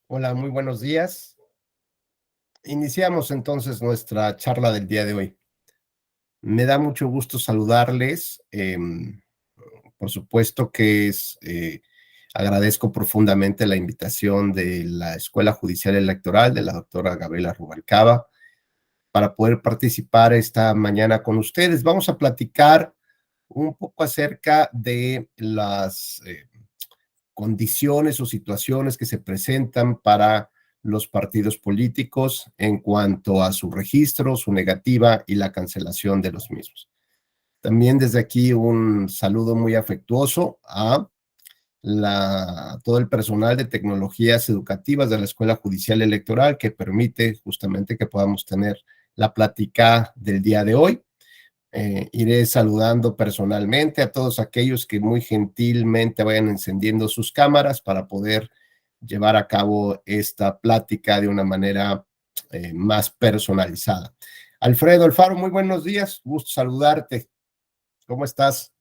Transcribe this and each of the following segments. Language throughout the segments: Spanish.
Hola, muy buenos días. Iniciamos entonces nuestra charla del día de hoy. Me da mucho gusto saludarles. Por supuesto que agradezco profundamente la invitación de la Escuela Judicial Electoral de la doctora Gabriela Rubalcaba para poder participar esta mañana con ustedes. Vamos a platicar un poco acerca de las condiciones o situaciones que se presentan para los partidos políticos en cuanto a su registro, su negativa y la cancelación de los mismos. También desde aquí un saludo muy afectuoso a todo el personal de tecnologías educativas de la Escuela Judicial Electoral que permite justamente que podamos tener la plática del día de hoy. Iré saludando personalmente a todos aquellos que muy gentilmente vayan encendiendo sus cámaras para poder llevar a cabo esta plática de una manera más personalizada. Alfredo Alfaro, muy buenos días, gusto saludarte. ¿Cómo estás?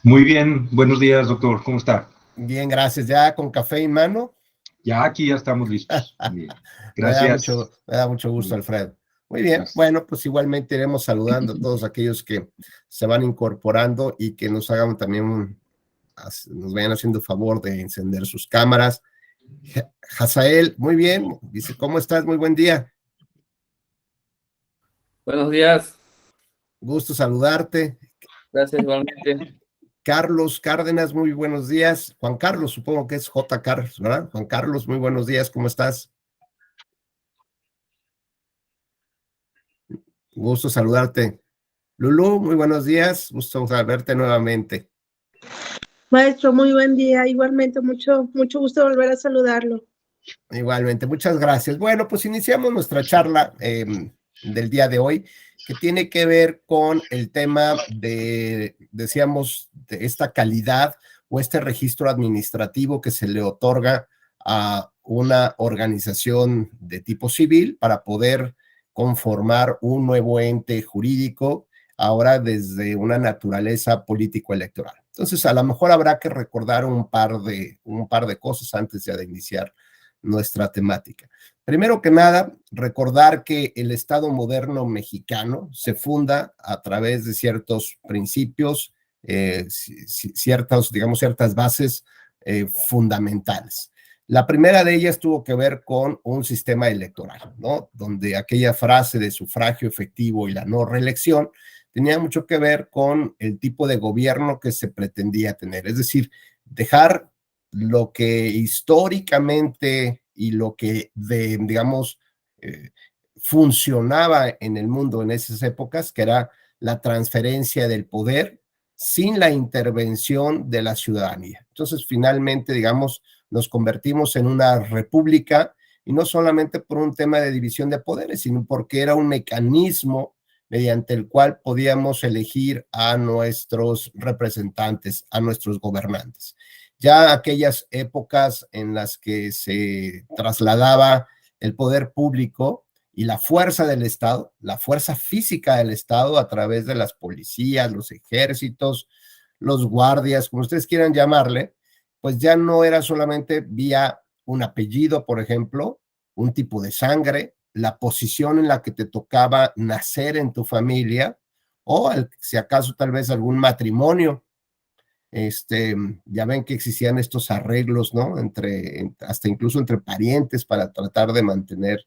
Muy bien, buenos días, doctor. ¿Cómo está? Bien, gracias. ¿Ya con café en mano? Ya aquí ya estamos listos. Bien. Me Gracias. da mucho gusto, Bien, Alfredo. Muy bien, gracias. bueno, pues igualmente iremos saludando a todos aquellos que se van incorporando y que nos hagan también nos vayan haciendo favor de encender sus cámaras. Hazael, muy bien, dice, ¿cómo estás? Muy buen día. Buenos días, Gusto saludarte. gracias igualmente. Carlos Cárdenas, muy buenos días. Juan Carlos, supongo que es J. Carlos, ¿verdad? Juan Carlos, muy buenos días, ¿cómo estás? Gusto saludarte. Lulú, muy buenos días, gusto verte nuevamente. Maestro, muy buen día. Igualmente, mucho gusto volver a saludarlo. Igualmente, muchas gracias. Bueno, pues iniciamos nuestra charla del día de hoy, que tiene que ver con el tema decíamos, de esta calidad o este registro administrativo que se le otorga a una organización de tipo civil para poder conformar un nuevo ente jurídico, ahora desde una naturaleza político-electoral. Entonces, a lo mejor habrá que recordar un par de cosas antes ya de iniciar nuestra temática. Primero que nada, recordar que el Estado moderno mexicano se funda a través de ciertos principios, ciertas bases fundamentales. La primera de ellas tuvo que ver con un sistema electoral, ¿no? Donde aquella frase de sufragio efectivo y la no reelección tenía mucho que ver con el tipo de gobierno que se pretendía tener, es decir, dejar lo que históricamente y lo que, digamos, funcionaba en el mundo en esas épocas, que era la transferencia del poder sin la intervención de la ciudadanía. Entonces, finalmente, digamos, nos convertimos en una república y no solamente por un tema de división de poderes, sino porque era un mecanismo mediante el cual podíamos elegir a nuestros representantes, a nuestros gobernantes. Ya aquellas épocas en las que se trasladaba el poder público y la fuerza del Estado, la fuerza física del Estado a través de las policías, los ejércitos, los guardias, como ustedes quieran llamarle, pues ya no era solamente vía un apellido, por ejemplo, un tipo de sangre, la posición en la que te tocaba nacer en tu familia, o si acaso tal vez algún matrimonio. Ya ven que existían estos arreglos, ¿no? Hasta incluso entre parientes para tratar de mantener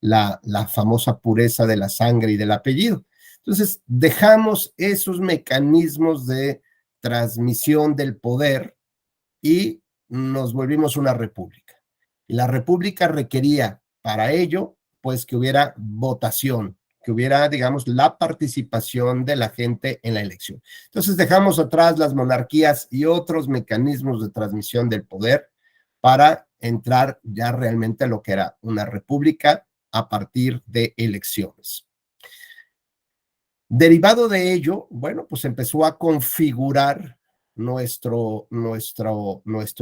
la famosa pureza de la sangre y del apellido. Entonces, dejamos esos mecanismos de transmisión del poder y nos volvimos una república. Y la república requería para ello, pues, que hubiera votación, que hubiera, digamos, la participación de la gente en la elección. Entonces dejamos atrás las monarquías y otros mecanismos de transmisión del poder para entrar ya realmente a lo que era una república a partir de elecciones. Derivado de ello, bueno, pues empezó a configurar nuestro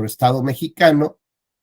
Estado mexicano.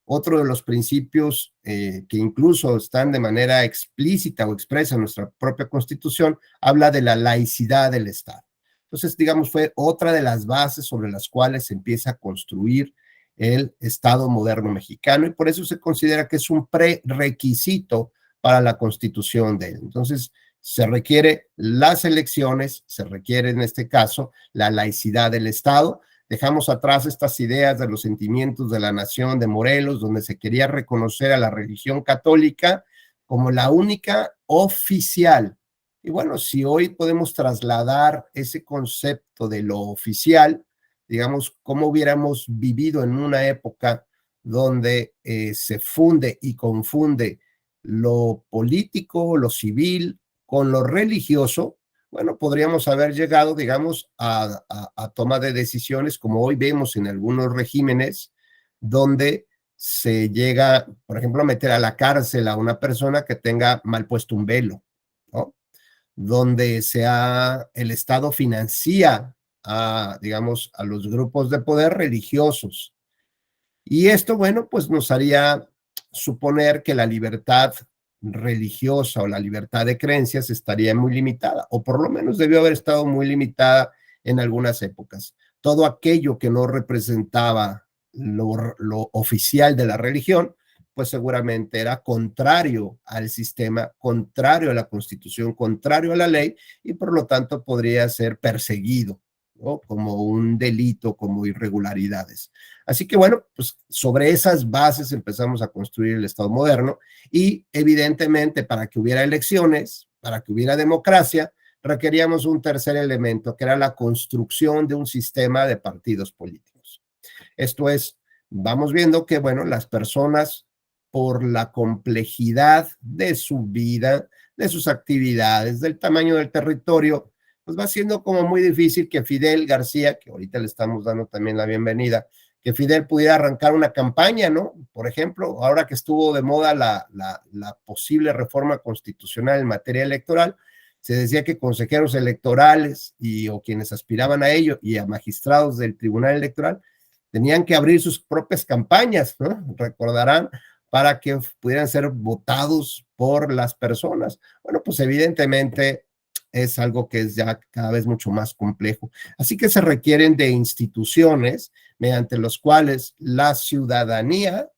Otro de los principios que incluso están de manera explícita o expresa en nuestra propia Constitución, habla de la laicidad del Estado. Entonces, digamos, fue otra de las bases sobre las cuales se empieza a construir el Estado moderno mexicano, y por eso se considera que es un prerequisito para la constitución de él. Entonces, se requiere las elecciones, se requiere en este caso la laicidad del Estado. Dejamos atrás estas ideas de los sentimientos de la nación de Morelos, donde se quería reconocer a la religión católica como la única oficial. Y bueno, si hoy podemos trasladar ese concepto de lo oficial, digamos, cómo hubiéramos vivido en una época donde se funde y confunde lo político, lo civil, con lo religioso, bueno, podríamos haber llegado, digamos, a toma de decisiones como hoy vemos en algunos regímenes, donde se llega, por ejemplo, a meter a la cárcel a una persona que tenga mal puesto un velo, ¿no? Donde el Estado financia digamos, a los grupos de poder religiosos. Y esto, bueno, pues nos haría suponer que la libertad religiosa o la libertad de creencias estaría muy limitada, o por lo menos debió haber estado muy limitada en algunas épocas. Todo aquello que no representaba lo oficial de la religión, pues seguramente era contrario al sistema, contrario a la Constitución, contrario a la ley, y por lo tanto podría ser perseguido, ¿no? Como un delito, como irregularidades. Así que bueno, pues sobre esas bases empezamos a construir el Estado moderno, y evidentemente para que hubiera elecciones, para que hubiera democracia, requeríamos un tercer elemento, que era la construcción de un sistema de partidos políticos. Esto es, vamos viendo que, bueno, las personas, por la complejidad de su vida, de sus actividades, del tamaño del territorio, pues va siendo como muy difícil que Fidel García, que ahorita le estamos dando también la bienvenida, que Fidel pudiera arrancar una campaña, ¿no? Por ejemplo, ahora que estuvo de moda la posible reforma constitucional en materia electoral, se decía que consejeros electorales o quienes aspiraban a ello y a magistrados del Tribunal Electoral tenían que abrir sus propias campañas, ¿no? Recordarán, para que pudieran ser votados por las personas. Bueno, pues evidentemente es algo que es ya cada vez mucho más complejo. Así que se requieren de instituciones mediante los cuales la ciudadanía,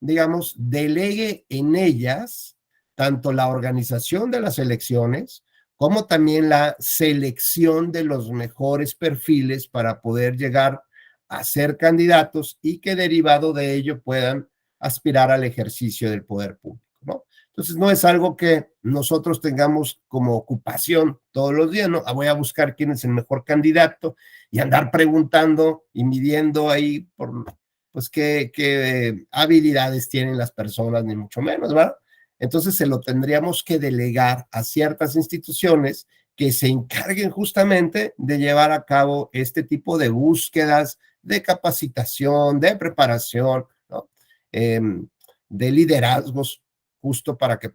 digamos, delegue en ellas tanto la organización de las elecciones como también la selección de los mejores perfiles para poder llegar a ser candidatos y que derivado de ello puedan aspirar al ejercicio del poder público, ¿no? Entonces no es algo que nosotros tengamos como ocupación todos los días, ¿no? Voy a buscar quién es el mejor candidato y andar preguntando y midiendo ahí pues qué habilidades tienen las personas, ni mucho menos, ¿verdad? Entonces se lo tendríamos que delegar a ciertas instituciones que se encarguen justamente de llevar a cabo este tipo de búsquedas, de capacitación, de preparación, ¿no? De liderazgos, justo para que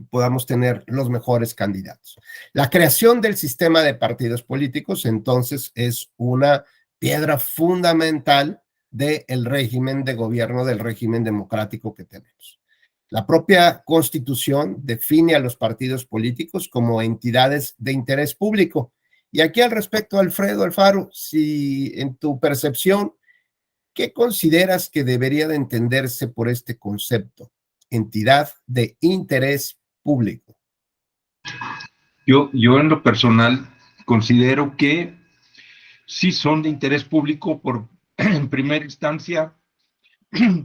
podamos tener los mejores candidatos. La creación del sistema de partidos políticos, entonces, es una piedra fundamental del régimen de gobierno, del régimen democrático que tenemos. La propia Constitución define a los partidos políticos como entidades de interés público. Y aquí al respecto, Alfredo Alfaro, si en tu percepción, ¿qué consideras que debería de entenderse por este concepto? Entidad de interés público. Yo en lo personal considero que sí son de interés público en primera instancia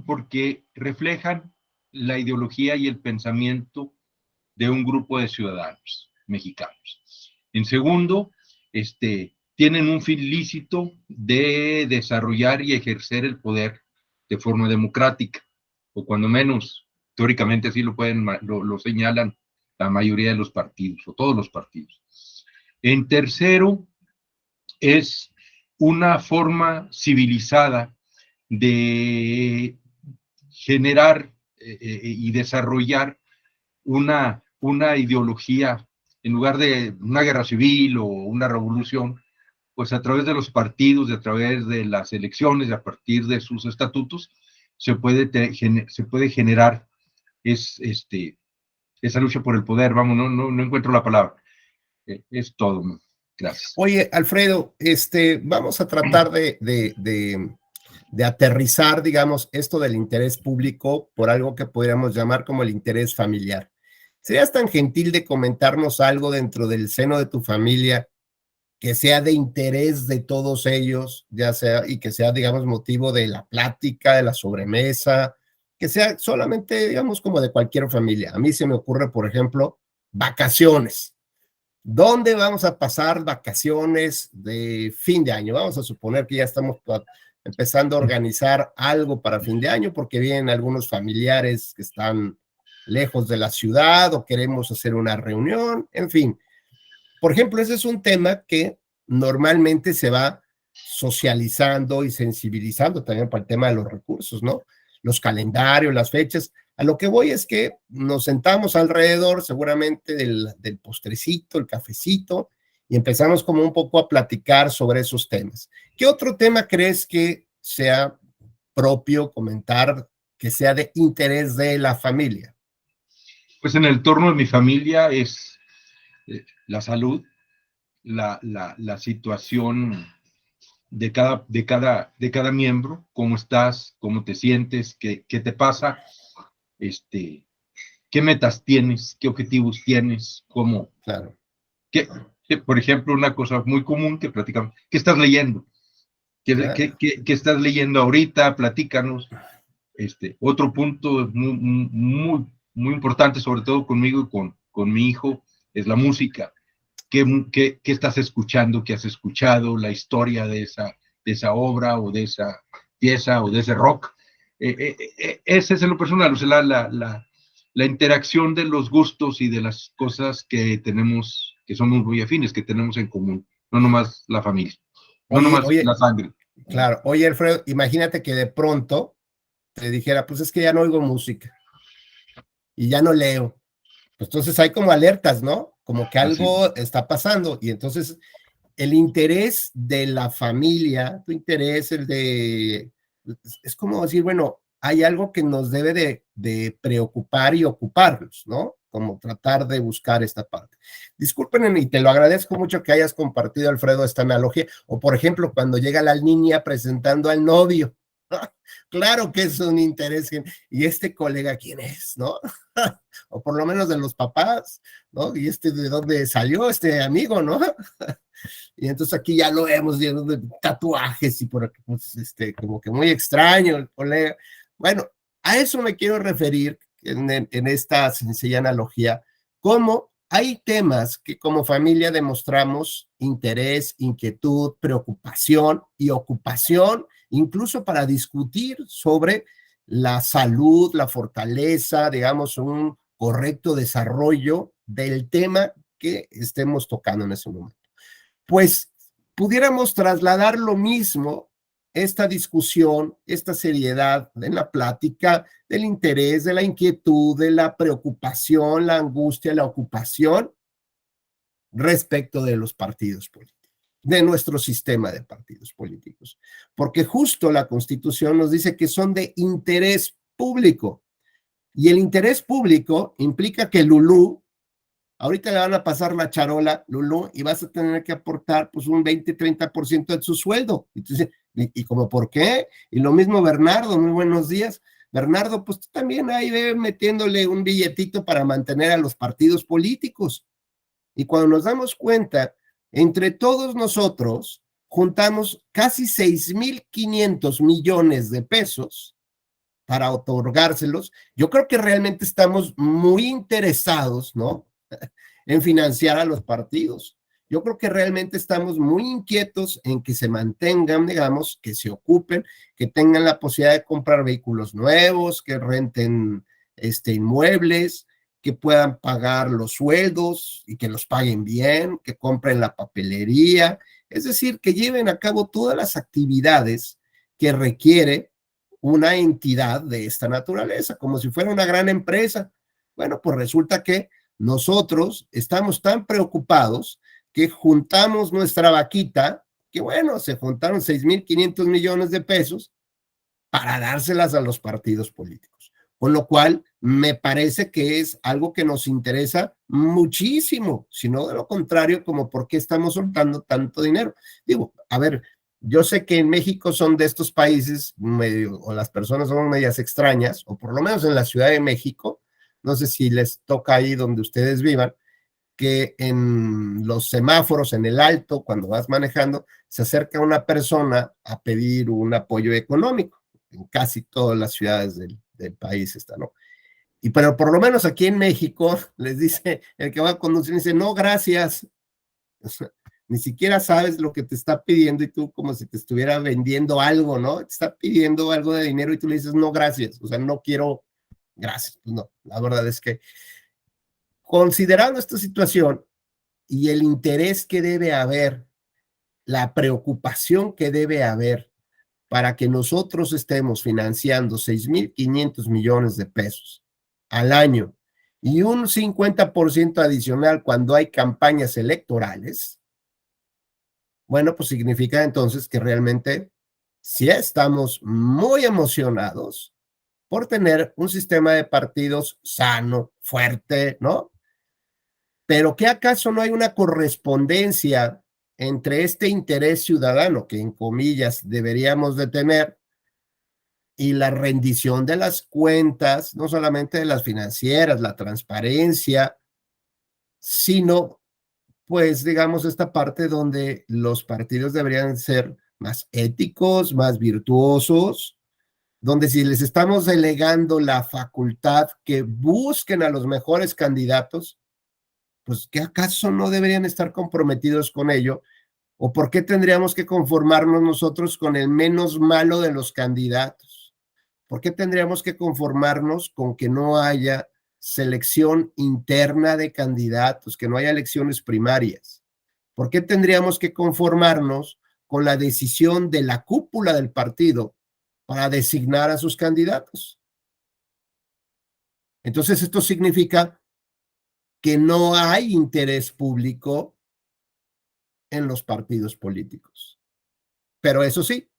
porque reflejan la ideología y el pensamiento de un grupo de ciudadanos mexicanos. En segundo, tienen un fin lícito de desarrollar y ejercer el poder de forma democrática, o cuando menos, teóricamente así lo señalan la mayoría de los partidos, o todos los partidos. En tercero, es una forma civilizada de generar y desarrollar una ideología, en lugar de una guerra civil o una revolución, pues a través de los partidos, a través de las elecciones, a partir de sus estatutos, se puede generar esa lucha por el poder. Vamos, no encuentro la palabra. Es todo, ¿no? Gracias. Oye, Alfredo, vamos a tratar de aterrizar, digamos, esto del interés público por algo que podríamos llamar como el interés familiar. ¿Serías tan gentil de comentarnos algo dentro del seno de tu familia que sea de interés de todos ellos, ya sea, y que sea, digamos, motivo de la plática, de la sobremesa, que sea solamente, digamos, como de cualquier familia? A mí se me ocurre, por ejemplo, vacaciones. ¿Dónde vamos a pasar vacaciones de fin de año? Vamos a suponer que ya estamos empezando a organizar algo para fin de año porque vienen algunos familiares que están lejos de la ciudad o queremos hacer una reunión, en fin. Por ejemplo, ese es un tema que normalmente se va socializando y sensibilizando también para el tema de los recursos, ¿no? Los calendarios, las fechas. A lo que voy es que nos sentamos alrededor seguramente del postrecito, el cafecito, y empezamos como un poco a platicar sobre esos temas. ¿Qué otro tema crees que sea propio comentar, que sea de interés de la familia? Pues en el entorno de mi familia es la salud, la situación de cada miembro, cómo estás, cómo te sientes, qué te pasa, qué metas tienes, qué objetivos tienes, cómo. Claro. Por ejemplo, una cosa muy común que platicamos, ¿qué estás leyendo? Claro. ¿Qué estás leyendo ahorita? Platícanos. Otro punto muy, muy importante, sobre todo conmigo y con mi hijo, es la música. ¿Qué estás escuchando? ¿Qué has escuchado? La historia de esa obra o de esa pieza o de ese rock. Ese es en lo personal, o sea, la interacción de los gustos y de las cosas que tenemos, que somos muy afines, que tenemos en común, no nomás la familia, no nomás la sangre. Claro, oye, Alfredo, imagínate que de pronto te dijera, pues es que ya no oigo música y ya no leo. Pues entonces hay como alertas, ¿no? Como que algo está pasando y entonces el interés de la familia, tu interés, es como decir, bueno, hay algo que nos debe de preocupar y ocuparnos, ¿no? Como tratar de buscar esta parte. Disculpen, y te lo agradezco mucho que hayas compartido, Alfredo, esta analogía. O, por ejemplo, cuando llega la niña presentando al novio. Claro que es un interés. ¿Y este colega quién es, no? O por lo menos de los papás, ¿no? ¿Y de dónde salió este amigo, no? Y entonces aquí ya lo vemos lleno de tatuajes y por aquí, pues, como que muy extraño el colega. Bueno, a eso me quiero referir en esta sencilla analogía, cómo hay temas que como familia demostramos interés, inquietud, preocupación y ocupación, incluso para discutir sobre la salud, la fortaleza, digamos, un correcto desarrollo del tema que estemos tocando en ese momento. Pues pudiéramos trasladar lo mismo, esta discusión, esta seriedad en la plática, del interés, de la inquietud, de la preocupación, la angustia, la ocupación respecto de los partidos políticos, de nuestro sistema de partidos políticos. Porque justo la Constitución nos dice que son de interés público. Y el interés público implica que Lulú, ahorita le van a pasar la charola, Lulú, y vas a tener que aportar pues un 20-30% de su sueldo. Entonces, ¿y como por qué? Y lo mismo Bernardo, muy buenos días. Bernardo, pues tú también ahí ve metiéndole un billetito para mantener a los partidos políticos. Y cuando nos damos cuenta, entre todos nosotros juntamos casi 6,500 millones de pesos para otorgárselos. Yo creo que realmente estamos muy interesados, ¿no? En financiar a los partidos. Yo creo que realmente estamos muy inquietos en que se mantengan, digamos, que se ocupen, que tengan la posibilidad de comprar vehículos nuevos, que renten inmuebles, que puedan pagar los sueldos y que los paguen bien, que compren la papelería, es decir, que lleven a cabo todas las actividades que requiere una entidad de esta naturaleza, como si fuera una gran empresa. Bueno, pues resulta que nosotros estamos tan preocupados que juntamos nuestra vaquita, que bueno, se juntaron 6,500 millones de pesos para dárselas a los partidos políticos. Con lo cual, me parece que es algo que nos interesa muchísimo, si no de lo contrario, como por qué estamos soltando tanto dinero. Digo, a ver, yo sé que en México son de estos países medio, o las personas son medias extrañas, o por lo menos en la Ciudad de México, no sé si les toca ahí donde ustedes vivan, que en los semáforos, en el alto, cuando vas manejando, se acerca una persona a pedir un apoyo económico. En casi todas las ciudades del país está, ¿no? Y pero por lo menos aquí en México les dice, el que va a conducir dice, no, gracias. O sea, ni siquiera sabes lo que te está pidiendo y tú como si te estuviera vendiendo algo, ¿no? Te está pidiendo algo de dinero y tú le dices, no, gracias. O sea, no quiero, gracias. Pues no, la verdad es que considerando esta situación y el interés que debe haber, la preocupación que debe haber para que nosotros estemos financiando 6,500 millones de pesos al año y un 50% adicional cuando hay campañas electorales, bueno, pues significa entonces que realmente sí estamos muy emocionados por tener un sistema de partidos sano, fuerte, ¿no? Pero ¿qué acaso no hay una correspondencia entre este interés ciudadano que en comillas deberíamos de tener y la rendición de las cuentas, no solamente de las financieras, la transparencia, sino pues digamos esta parte donde los partidos deberían ser más éticos, más virtuosos, donde si les estamos delegando la facultad que busquen a los mejores candidatos, pues ¿qué acaso no deberían estar comprometidos con ello? ¿O por qué tendríamos que conformarnos nosotros con el menos malo de los candidatos? ¿Por qué tendríamos que conformarnos con que no haya selección interna de candidatos, que no haya elecciones primarias? ¿Por qué tendríamos que conformarnos con la decisión de la cúpula del partido para designar a sus candidatos? Entonces, esto significa que no hay interés público en los partidos políticos. Pero eso sí,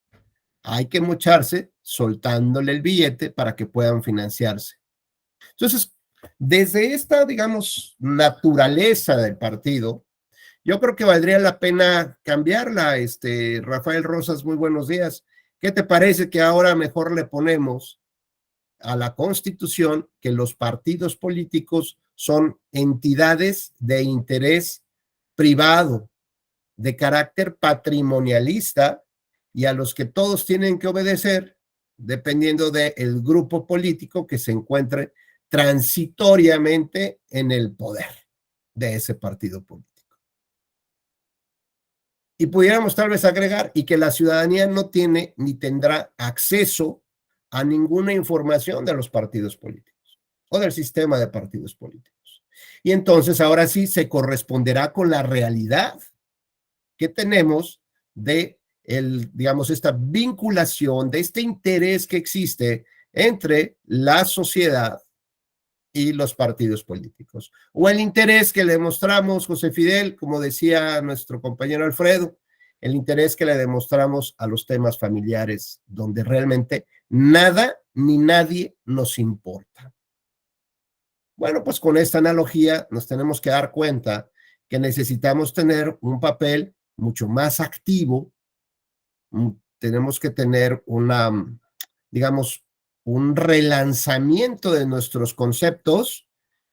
hay que mocharse soltándole el billete para que puedan financiarse. Entonces, desde esta, digamos, naturaleza del partido, yo creo que valdría la pena cambiarla. Rafael Rosas, muy buenos días. ¿Qué te parece que ahora mejor le ponemos a la Constitución que los partidos políticos son entidades de interés privado, de carácter patrimonialista y a los que todos tienen que obedecer dependiendo del grupo político que se encuentre transitoriamente en el poder de ese partido político? Y pudiéramos tal vez agregar y que la ciudadanía no tiene ni tendrá acceso a ninguna información de los partidos políticos o del sistema de partidos políticos. Y entonces ahora sí se corresponderá con la realidad que tenemos de digamos, esta vinculación, de este interés que existe entre la sociedad y los partidos políticos. O el interés que le demostramos, José Fidel, como decía nuestro compañero Alfredo, el interés que le demostramos a los temas familiares, donde realmente nada ni nadie nos importa. Bueno, pues con esta analogía nos tenemos que dar cuenta que necesitamos tener un papel mucho más activo, tenemos que tener digamos, un relanzamiento de nuestros conceptos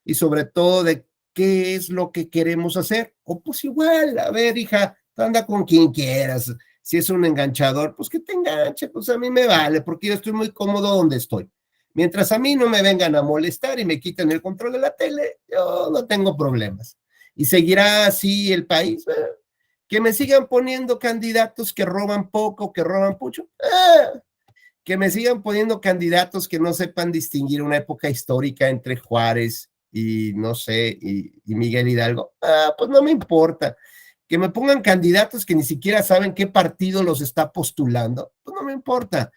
y sobre todo de qué es lo que queremos hacer. O pues igual, a ver, hija, anda con quien quieras. Si es un enganchador, pues que te enganche, pues a mí me vale, porque yo estoy muy cómodo donde estoy. Mientras a mí no me vengan a molestar y me quiten el control de la tele, yo no tengo problemas. Y seguirá así el país. Que me sigan poniendo candidatos que roban poco, que roban mucho. Que me sigan poniendo candidatos que no sepan distinguir una época histórica entre Juárez y, no sé, y Miguel Hidalgo. Pues no me importa. Que me pongan candidatos que ni siquiera saben qué partido los está postulando. Pues no me importa.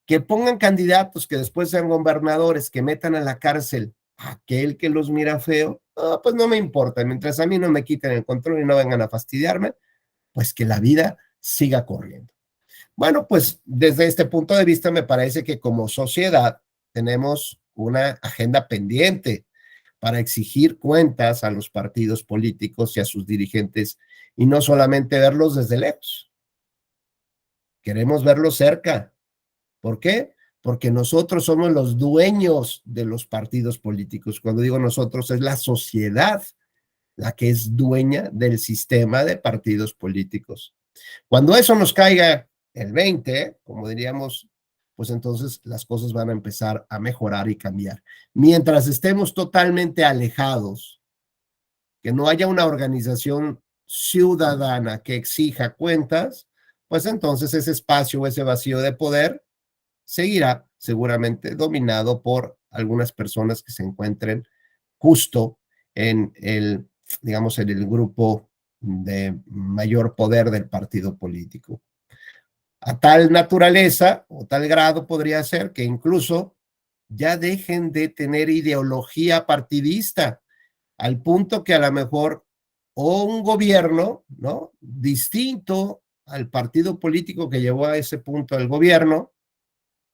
Que pongan candidatos que después sean gobernadores, que metan a la cárcel a aquel que los mira feo. Pues no me importa. Mientras a mí no me quiten el control y no vengan a fastidiarme, pues que la vida siga corriendo. Bueno, pues desde este punto de vista me parece que como sociedad tenemos una agenda pendiente para exigir cuentas a los partidos políticos y a sus dirigentes, y no solamente verlos desde lejos. Queremos verlos cerca. ¿Por qué? Porque nosotros somos los dueños de los partidos políticos. Cuando digo nosotros, es la sociedad la que es dueña del sistema de partidos políticos. Cuando eso nos caiga el 20, como diríamos, pues entonces las cosas van a empezar a mejorar y cambiar. Mientras estemos totalmente alejados, que no haya una organización ciudadana que exija cuentas, pues entonces ese espacio o ese vacío de poder seguirá seguramente dominado por algunas personas que se encuentren justo en el, digamos, en el grupo de mayor poder del partido político. A tal naturaleza o tal grado podría ser que incluso ya dejen de tener ideología partidista, al punto que a lo mejor o un gobierno, ¿no?, distinto al partido político que llevó a ese punto al gobierno,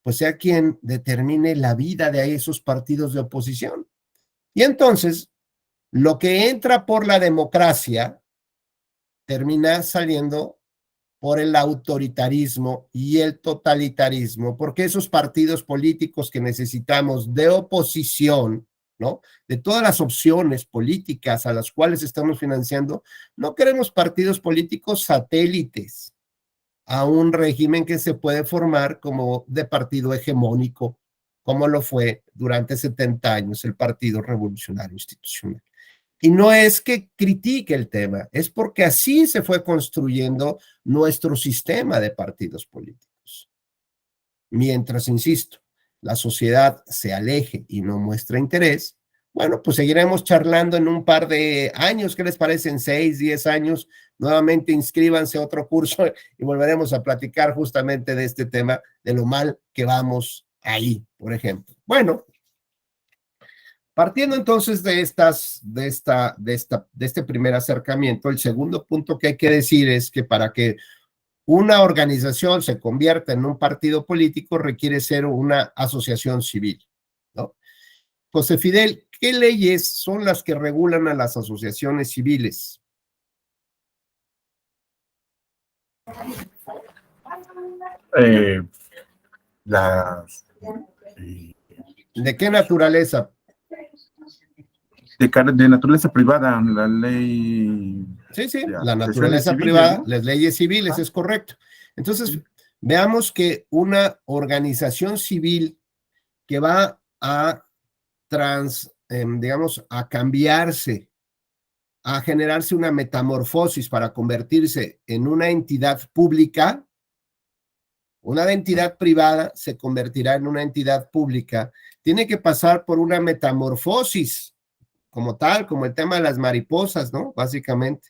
pues sea quien determine la vida de esos partidos de oposición. Y entonces, lo que entra por la democracia termina saliendo por el autoritarismo y el totalitarismo, porque esos partidos políticos que necesitamos de oposición, ¿no?, de todas las opciones políticas a las cuales estamos financiando, no queremos partidos políticos satélites a un régimen que se puede formar como de partido hegemónico, como lo fue durante 70 años el Partido Revolucionario Institucional. Y no es que critique el tema, es porque así se fue construyendo nuestro sistema de partidos políticos. Mientras, insisto, la sociedad se aleje y no muestra interés, bueno, pues seguiremos charlando en un par de años. ¿Qué les parece? En 6, 10 años, nuevamente inscríbanse a otro curso y volveremos a platicar justamente de este tema, de lo mal que vamos ahí, por ejemplo. Bueno, partiendo entonces de este primer acercamiento, el segundo punto que hay que decir es que para que una organización se convierta en un partido político requiere ser una asociación civil, ¿no? José Fidel, ¿qué leyes son las que regulan a las asociaciones civiles? Las ¿De qué naturaleza? de naturaleza privada, la ley. Sí, Ya, la asociaciones naturaleza civiles, privada, ¿no? las leyes civiles, es correcto. Entonces, veamos que una organización civil que va a digamos, a cambiarse, a generarse una metamorfosis para convertirse en una entidad pública, una entidad privada se convertirá en una entidad pública, tiene que pasar por una metamorfosis como tal, como el tema de las mariposas, ¿no? Básicamente.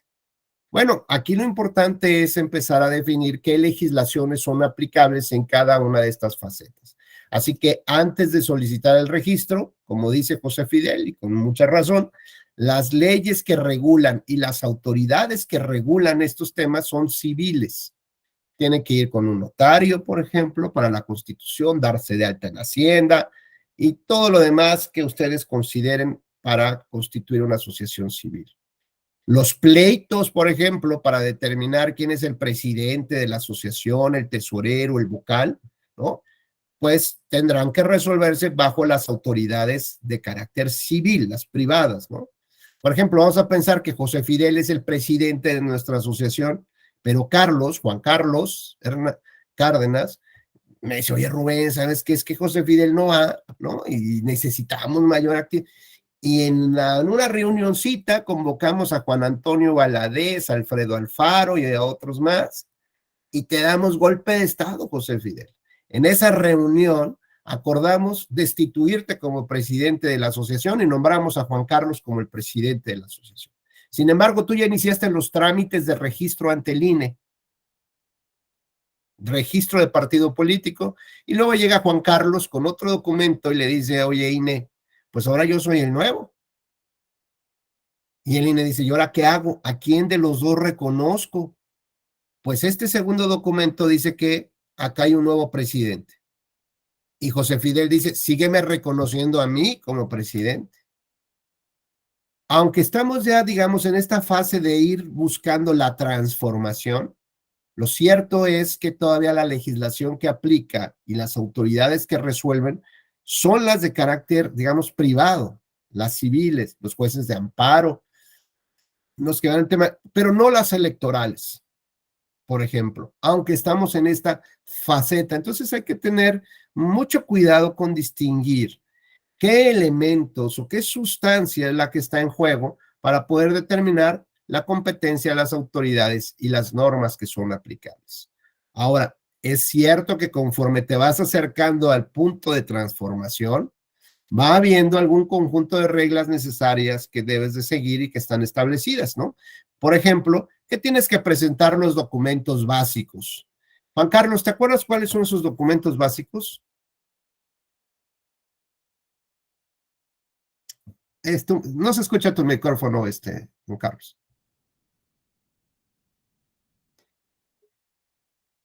Bueno, aquí lo importante es empezar a definir qué legislaciones son aplicables en cada una de estas facetas. Así que antes de solicitar el registro, como dice José Fidel, y con mucha razón, las leyes que regulan y las autoridades que regulan estos temas son civiles. Tiene que ir con un notario, por ejemplo, para la constitución, darse de alta en Hacienda y todo lo demás que ustedes consideren para constituir una asociación civil. Los pleitos, por ejemplo, para determinar quién es el presidente de la asociación, el tesorero, el vocal, ¿no?, pues tendrán que resolverse bajo las autoridades de carácter civil, las privadas, ¿no? Por ejemplo, vamos a pensar que José Fidel es el presidente de nuestra asociación, pero Juan Carlos Cárdenas, me dice, oye Rubén, ¿sabes qué? Es que José Fidel no va, ¿no? Y necesitamos mayor actividad. Y en una reunioncita convocamos a Juan Antonio Valadez, a Alfredo Alfaro y a otros más, y te damos golpe de Estado, José Fidel. En esa reunión acordamos destituirte como presidente de la asociación y nombramos a Juan Carlos como el presidente de la asociación. Sin embargo, tú ya iniciaste los trámites de registro ante el INE, registro de partido político, y luego llega Juan Carlos con otro documento y le dice, oye, INE, pues ahora yo soy el nuevo. Y el INE dice, ¿y ahora qué hago? ¿A quién de los dos reconozco? Pues este segundo documento dice que acá hay un nuevo presidente. Y José Fidel dice, sígueme reconociendo a mí como presidente. Aunque estamos ya, digamos, en esta fase de ir buscando la transformación, lo cierto es que todavía la legislación que aplica y las autoridades que resuelven son las de carácter, digamos, privado, las civiles, los jueces de amparo, los que van el tema, pero no las electorales, por ejemplo, aunque estamos en esta faceta. Entonces hay que tener mucho cuidado con distinguir qué elementos o qué sustancia es la que está en juego para poder determinar la competencia de las autoridades y las normas que son aplicables. Ahora, es cierto que conforme te vas acercando al punto de transformación, va habiendo algún conjunto de reglas necesarias que debes de seguir y que están establecidas, ¿no? Por ejemplo, que tienes que presentar los documentos básicos. Juan Carlos, ¿te acuerdas cuáles son esos documentos básicos? No se escucha tu micrófono, Juan Carlos.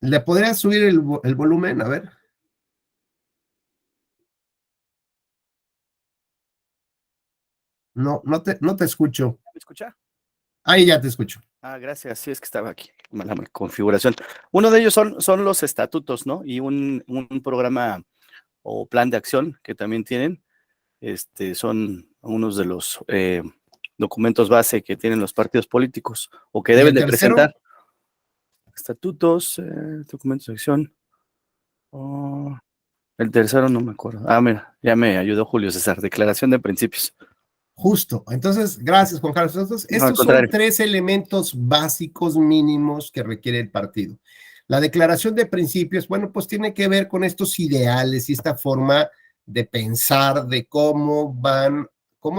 ¿Le podrías subir el volumen? A ver. No te escucho. ¿Me escucha? Ahí ya te escucho. Gracias. Sí, es que estaba aquí. Mala configuración. Uno de ellos son los estatutos, ¿no? Y un programa o plan de acción que también tienen. Son unos de los documentos base que tienen los partidos políticos o que deben de presentar. Estatutos, documentos de acción. El tercero no me acuerdo. Mira, ya me ayudó Julio César. Declaración de principios. Justo. Entonces, gracias, Juan Carlos. Entonces, estos son 3 elementos básicos mínimos que requiere el partido. La declaración de principios, bueno, pues tiene que ver con estos ideales y esta forma de pensar de cómo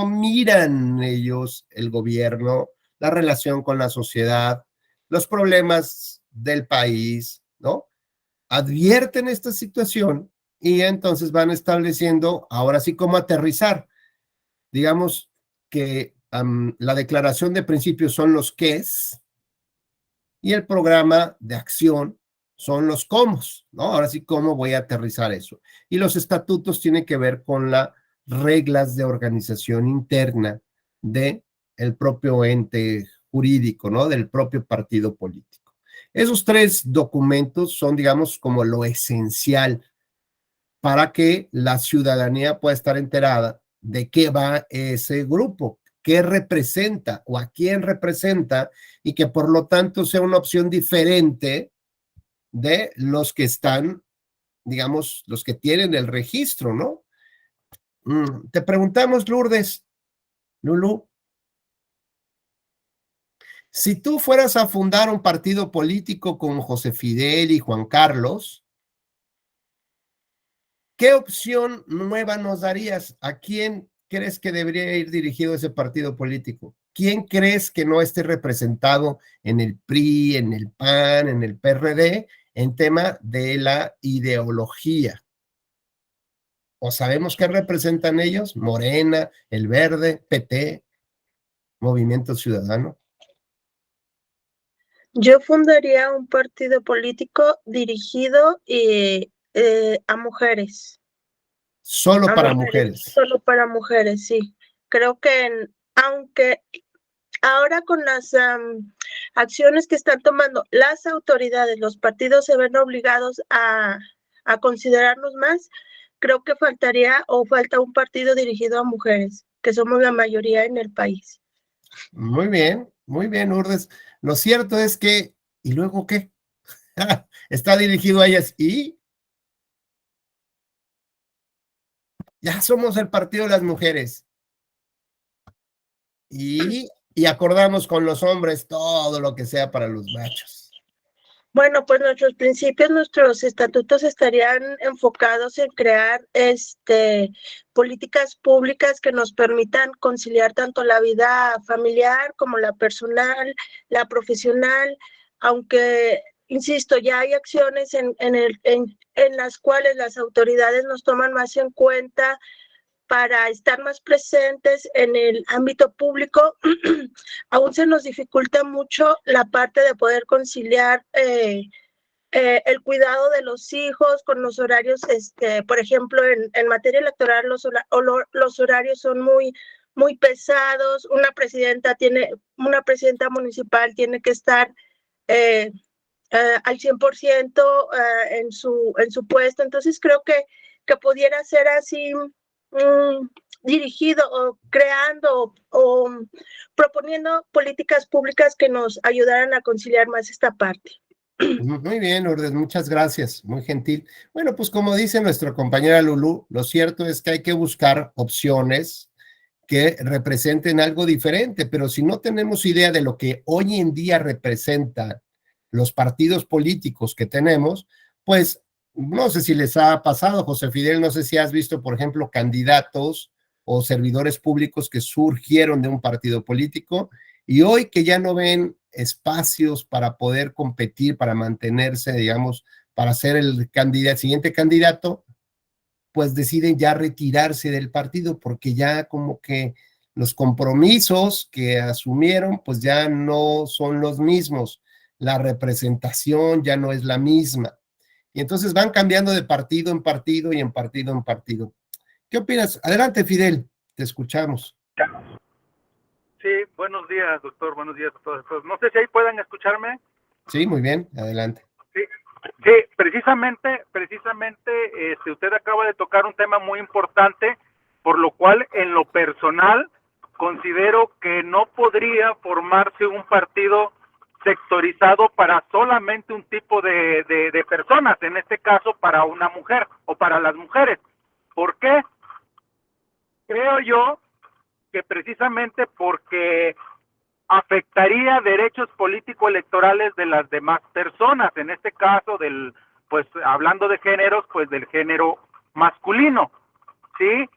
miran ellos el gobierno, la relación con la sociedad, los problemas del país, ¿no? Advierten esta situación y entonces van estableciendo ahora sí cómo aterrizar. Digamos que la declaración de principios son los qués y el programa de acción son los cómo, ¿no? Ahora sí, ¿cómo voy a aterrizar eso? Y los estatutos tienen que ver con las reglas de organización interna del propio ente jurídico, ¿no? Del propio partido político. Esos 3 documentos son, digamos, como lo esencial para que la ciudadanía pueda estar enterada de qué va ese grupo, qué representa o a quién representa y que por lo tanto sea una opción diferente de los que están, digamos, los que tienen el registro, ¿no? Te preguntamos, Lourdes, Lulú, si tú fueras a fundar un partido político con José Fidel y Juan Carlos, ¿qué opción nueva nos darías? ¿A quién crees que debería ir dirigido ese partido político? ¿Quién crees que no esté representado en el PRI, en el PAN, en el PRD, en tema de la ideología? ¿O sabemos qué representan ellos? Morena, el Verde, PT, Movimiento Ciudadano. Yo fundaría un partido político dirigido a mujeres. Solo para mujeres. Solo para mujeres, sí. Creo que aunque ahora con las acciones que están tomando las autoridades, los partidos se ven obligados a considerarnos más, creo que falta un partido dirigido a mujeres, que somos la mayoría en el país. Muy bien, Lourdes. Lo cierto es que, ¿y luego qué? Está dirigido a ellas y ya somos el partido de las mujeres. Y acordamos con los hombres todo lo que sea para los machos. Bueno, pues nuestros principios, nuestros estatutos estarían enfocados en crear políticas públicas que nos permitan conciliar tanto la vida familiar como la personal, la profesional, aunque, insisto, ya hay acciones en las cuales las autoridades nos toman más en cuenta para estar más presentes en el ámbito público. Aún se nos dificulta mucho la parte de poder conciliar el cuidado de los hijos con los horarios, por ejemplo, en materia electoral los horarios son muy pesados. Una presidenta municipal tiene que estar al 100% en su puesto. Entonces creo que pudiera ser así dirigido o creando o proponiendo políticas públicas que nos ayudaran a conciliar más esta parte. Muy bien, Lourdes, muchas gracias, muy gentil. Bueno, pues como dice nuestra compañera Lulú, lo cierto es que hay que buscar opciones que representen algo diferente, pero si no tenemos idea de lo que hoy en día representan los partidos políticos que tenemos, pues no sé si les ha pasado, José Fidel, no sé si has visto, por ejemplo, candidatos o servidores públicos que surgieron de un partido político y hoy que ya no ven espacios para poder competir, para mantenerse, digamos, para ser el siguiente candidato, pues deciden ya retirarse del partido porque ya como que los compromisos que asumieron pues ya no son los mismos, la representación ya no es la misma. Y entonces van cambiando de partido en partido y en partido en partido. ¿Qué opinas? Adelante, Fidel, te escuchamos. Sí, buenos días, doctor, buenos días a todos. No sé si ahí puedan escucharme. Sí, muy bien, adelante. Sí, precisamente, usted acaba de tocar un tema muy importante, por lo cual, en lo personal, considero que no podría formarse un partido sectorizado para solamente un tipo de personas, en este caso para una mujer o para las mujeres. ¿Por qué? Creo yo que precisamente porque afectaría derechos político-electorales de las demás personas, en este caso pues hablando de géneros, pues del género masculino, ¿sí?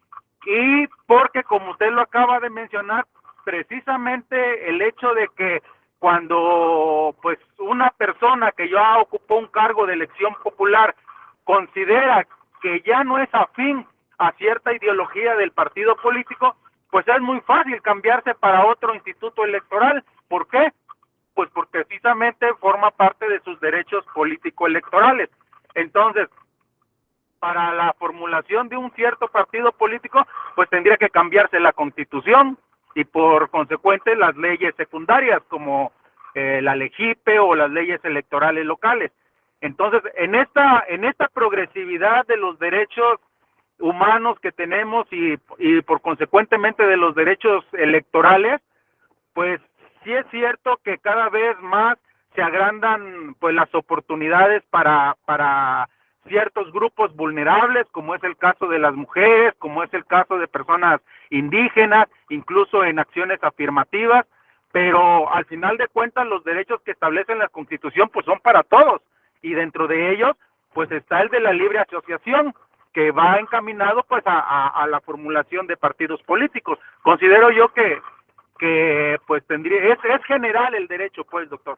Y porque, como usted lo acaba de mencionar, precisamente el hecho de que cuando pues una persona que ya ocupó un cargo de elección popular considera que ya no es afín a cierta ideología del partido político, pues es muy fácil cambiarse para otro instituto electoral. ¿Por qué? Pues porque precisamente forma parte de sus derechos político-electorales. Entonces, para la formulación de un cierto partido político, pues tendría que cambiarse la Constitución y por consecuente las leyes secundarias como la LEGIPE o las leyes electorales locales. Entonces, en esta progresividad de los derechos humanos que tenemos y por consecuentemente de los derechos electorales, pues sí es cierto que cada vez más se agrandan pues las oportunidades para ciertos grupos vulnerables, como es el caso de las mujeres, como es el caso de personas indígenas, incluso en acciones afirmativas, pero al final de cuentas los derechos que establece la Constitución pues son para todos, y dentro de ellos pues está el de la libre asociación, que va encaminado pues a la formulación de partidos políticos. Considero yo que pues es general el derecho, pues, doctor.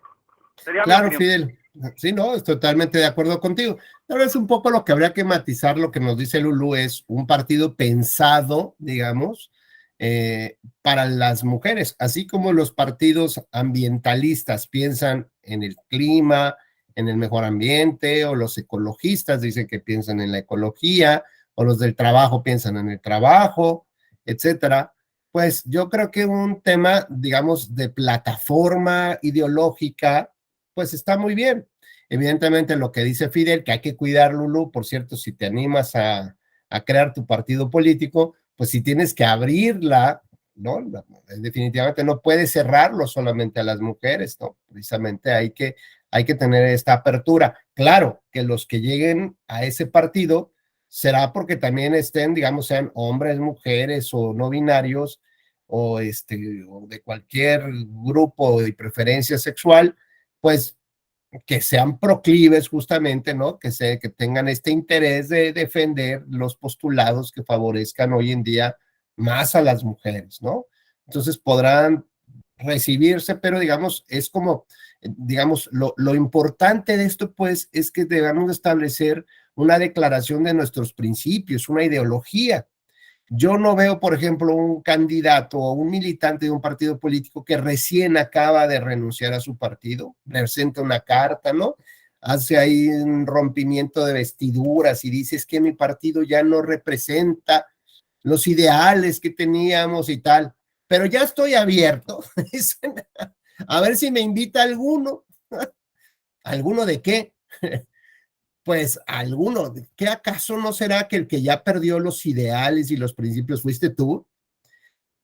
Claro, Fidel. Sí, no, estoy totalmente de acuerdo contigo. Tal vez un poco lo que habría que matizar, lo que nos dice Lulú, es un partido pensado, digamos, para las mujeres, así como los partidos ambientalistas piensan en el clima, en el mejor ambiente, o los ecologistas dicen que piensan en la ecología, o los del trabajo piensan en el trabajo, etcétera. Pues yo creo que un tema, digamos, de plataforma ideológica, pues está muy bien. Evidentemente lo que dice Fidel, que hay que cuidar, Lulú, por cierto, si te animas a crear tu partido político, pues si tienes que abrirla, ¿no? Definitivamente no puedes cerrarlo solamente a las mujeres, ¿no? Precisamente hay que tener esta apertura. Claro que los que lleguen a ese partido será porque también estén, digamos, sean hombres, mujeres o no binarios o de cualquier grupo de preferencia sexual, pues que sean proclives justamente, ¿no? Que tengan este interés de defender los postulados que favorezcan hoy en día más a las mujeres, ¿no? Entonces podrán recibirse, pero digamos, es como, digamos, lo importante de esto, pues, es que debemos establecer una declaración de nuestros principios, una ideología. Yo no veo, por ejemplo, un candidato o un militante de un partido político que recién acaba de renunciar a su partido, presenta una carta, ¿no? hace ahí un rompimiento de vestiduras y dice, es que mi partido ya no representa los ideales que teníamos y tal, pero ya estoy abierto a ver si me invita alguno. ¿Alguno de qué? Pues alguno. ¿Qué acaso no será que el que ya perdió los ideales y los principios fuiste tú?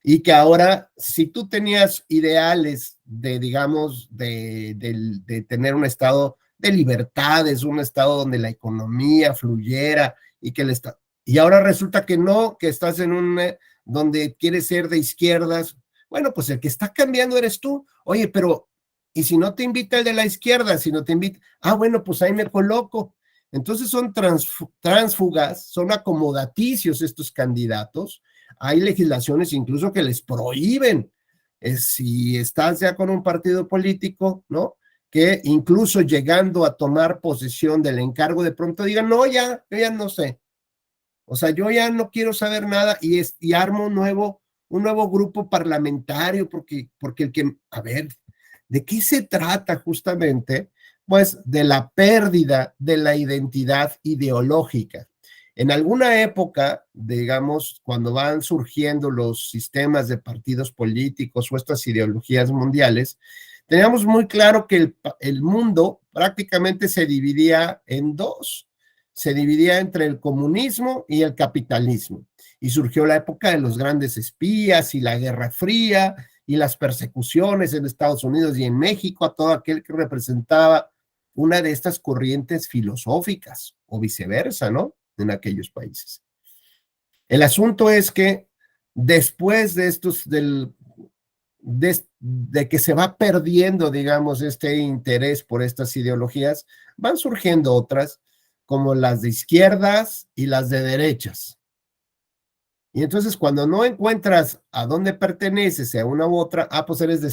Y que ahora, si tú tenías ideales de, digamos, de tener un estado de libertades, un estado donde la economía fluyera y que el estado, y ahora resulta que no, que estás en un, donde quieres ser de izquierdas, bueno, pues el que está cambiando eres tú. Oye, pero, ¿y si no te invita el de la izquierda? Si no te invita, bueno, pues ahí me coloco. Entonces son tránsfugas, son acomodaticios estos candidatos. Hay legislaciones incluso que les prohíben, si estás ya con un partido político, ¿no? Que incluso llegando a tomar posesión del encargo, de pronto digan, no, ya, yo ya no sé. O sea, yo ya no quiero saber nada y armo un nuevo grupo parlamentario, porque el que, a ver, ¿de qué se trata justamente? Pues de la pérdida de la identidad ideológica. En alguna época, digamos, cuando van surgiendo los sistemas de partidos políticos o estas ideologías mundiales, teníamos muy claro que el mundo prácticamente se dividía en dos. Se dividía entre el comunismo y el capitalismo. Y surgió la época de los grandes espías y la Guerra Fría y las persecuciones en Estados Unidos y en México a todo aquel que representaba una de estas corrientes filosóficas o viceversa, ¿no? En aquellos países. El asunto es que después de estos, de que se va perdiendo, digamos, este interés por estas ideologías, van surgiendo otras, como las de izquierdas y las de derechas. Y entonces cuando no encuentras a dónde perteneces, a una u otra, pues eres de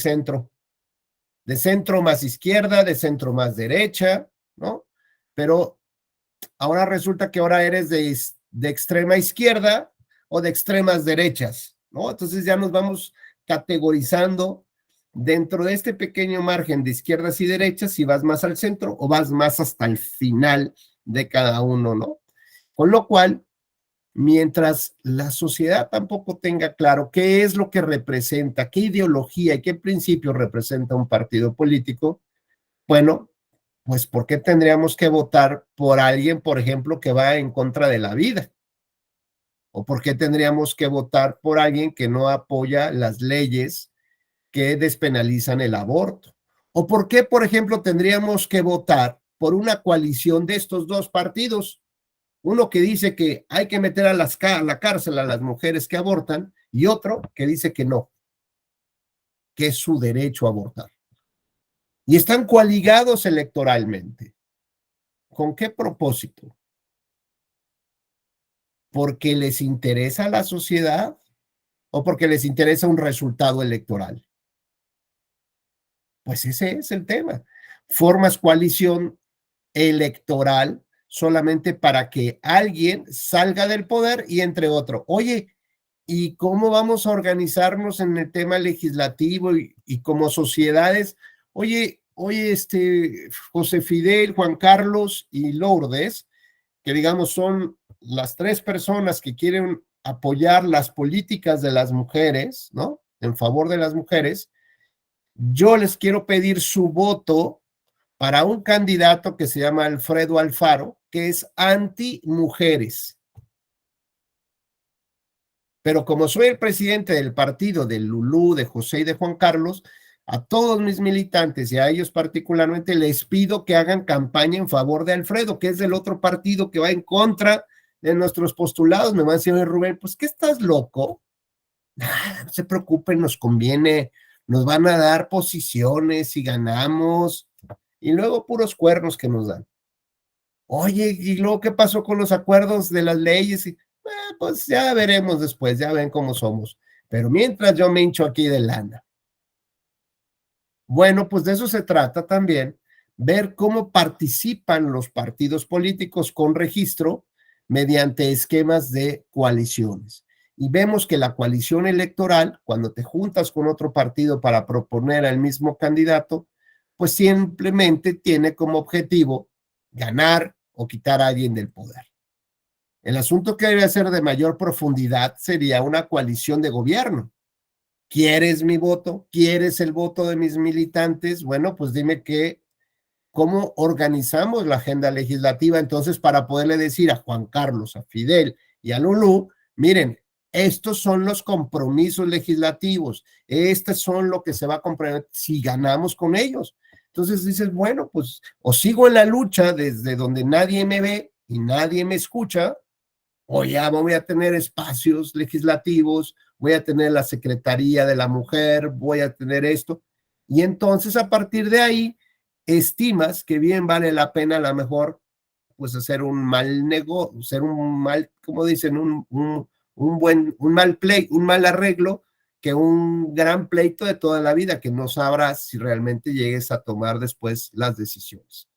centro más izquierda, de centro más derecha, ¿no? Pero ahora resulta que ahora eres de extrema izquierda o de extremas derechas, ¿no? Entonces ya nos vamos categorizando dentro de este pequeño margen de izquierdas y derechas, si vas más al centro o vas más hasta el final de cada uno, ¿no? Con lo cual, mientras la sociedad tampoco tenga claro qué es lo que representa, qué ideología y qué principio representa un partido político, bueno, pues ¿por qué tendríamos que votar por alguien, por ejemplo, que va en contra de la vida? ¿O por qué tendríamos que votar por alguien que no apoya las leyes que despenalizan el aborto? ¿O por qué, por ejemplo, tendríamos que votar por una coalición de estos dos partidos? Uno que dice que hay que meter a la cárcel a las mujeres que abortan y otro que dice que no, que es su derecho a abortar. Y están coaligados electoralmente. ¿Con qué propósito? ¿Porque les interesa la sociedad o porque les interesa un resultado electoral? Pues ese es el tema. Formas coalición electoral solamente para que alguien salga del poder y entre otro. Oye, ¿y cómo vamos a organizarnos en el tema legislativo y como sociedades? Oye, José Fidel, Juan Carlos y Lourdes, que digamos son las tres personas que quieren apoyar las políticas de las mujeres, ¿no? En favor de las mujeres, yo les quiero pedir su voto para un candidato que se llama Alfredo Alfaro, que es anti-mujeres. Pero como soy el presidente del partido de Lulú, de José y de Juan Carlos, a todos mis militantes y a ellos particularmente les pido que hagan campaña en favor de Alfredo, que es del otro partido que va en contra de nuestros postulados. Me van a decir, Rubén, pues ¿qué estás loco? Nada, no se preocupen, nos conviene, nos van a dar posiciones y ganamos, y luego puros cuernos que nos dan. Oye, ¿y luego qué pasó con los acuerdos de las leyes? Pues ya veremos después, ya ven cómo somos. Pero mientras yo me hincho aquí de lana. Bueno, pues de eso se trata también, ver cómo participan los partidos políticos con registro mediante esquemas de coaliciones. Y vemos que la coalición electoral, cuando te juntas con otro partido para proponer al mismo candidato, pues simplemente tiene como objetivo ganar o quitar a alguien del poder. El asunto que debería ser de mayor profundidad sería una coalición de gobierno. ¿Quieres mi voto? ¿Quieres el voto de mis militantes? Bueno, pues dime cómo organizamos la agenda legislativa entonces para poderle decir a Juan Carlos, a Fidel y a Lulú, miren, estos son los compromisos legislativos, estos son lo que se va a comprometer si ganamos con ellos. Entonces dices, bueno, pues o sigo en la lucha desde donde nadie me ve y nadie me escucha, o ya voy a tener espacios legislativos, voy a tener la Secretaría de la Mujer, voy a tener esto, y entonces a partir de ahí estimas que bien vale la pena a lo mejor pues hacer un mal negocio, hacer un mal, como dicen, un mal arreglo que un gran pleito de toda la vida que no sabrás si realmente llegues a tomar después las decisiones.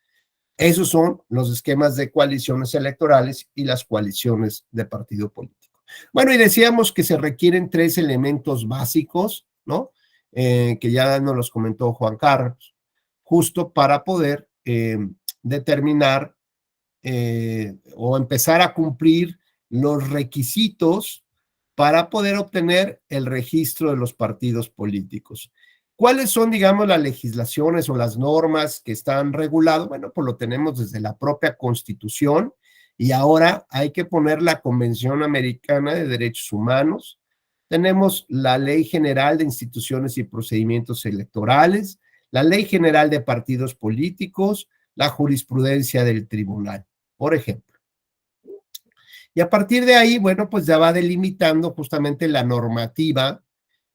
Esos son los esquemas de coaliciones electorales y las coaliciones de partido político. Bueno, y decíamos que se requieren 3 elementos básicos, ¿no? Que ya nos los comentó Juan Carlos, justo para poder determinar o empezar a cumplir los requisitos para poder obtener el registro de los partidos políticos. ¿Cuáles son, digamos, las legislaciones o las normas que están reguladas? Bueno, pues lo tenemos desde la propia Constitución y ahora hay que poner la Convención Americana de Derechos Humanos. Tenemos la Ley General de Instituciones y Procedimientos Electorales, la Ley General de Partidos Políticos, la jurisprudencia del tribunal, por ejemplo. Y a partir de ahí, bueno, pues ya va delimitando justamente la normativa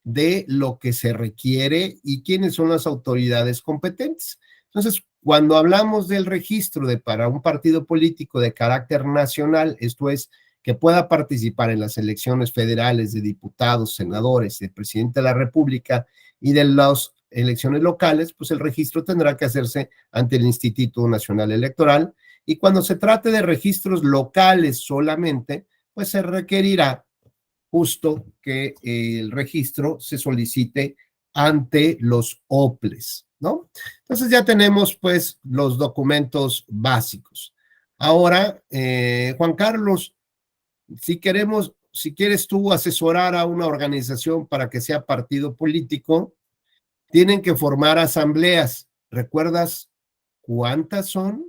de lo que se requiere y quiénes son las autoridades competentes. Entonces, cuando hablamos del registro para un partido político de carácter nacional, esto es, que pueda participar en las elecciones federales de diputados, senadores, de presidente de la República y de las elecciones locales, pues el registro tendrá que hacerse ante el Instituto Nacional Electoral, y cuando se trate de registros locales solamente, pues se requerirá justo que el registro se solicite ante los OPLES, ¿no? Entonces ya tenemos pues los documentos básicos. Ahora, Juan Carlos, si quieres tú asesorar a una organización para que sea partido político, tienen que formar asambleas. ¿Recuerdas cuántas son?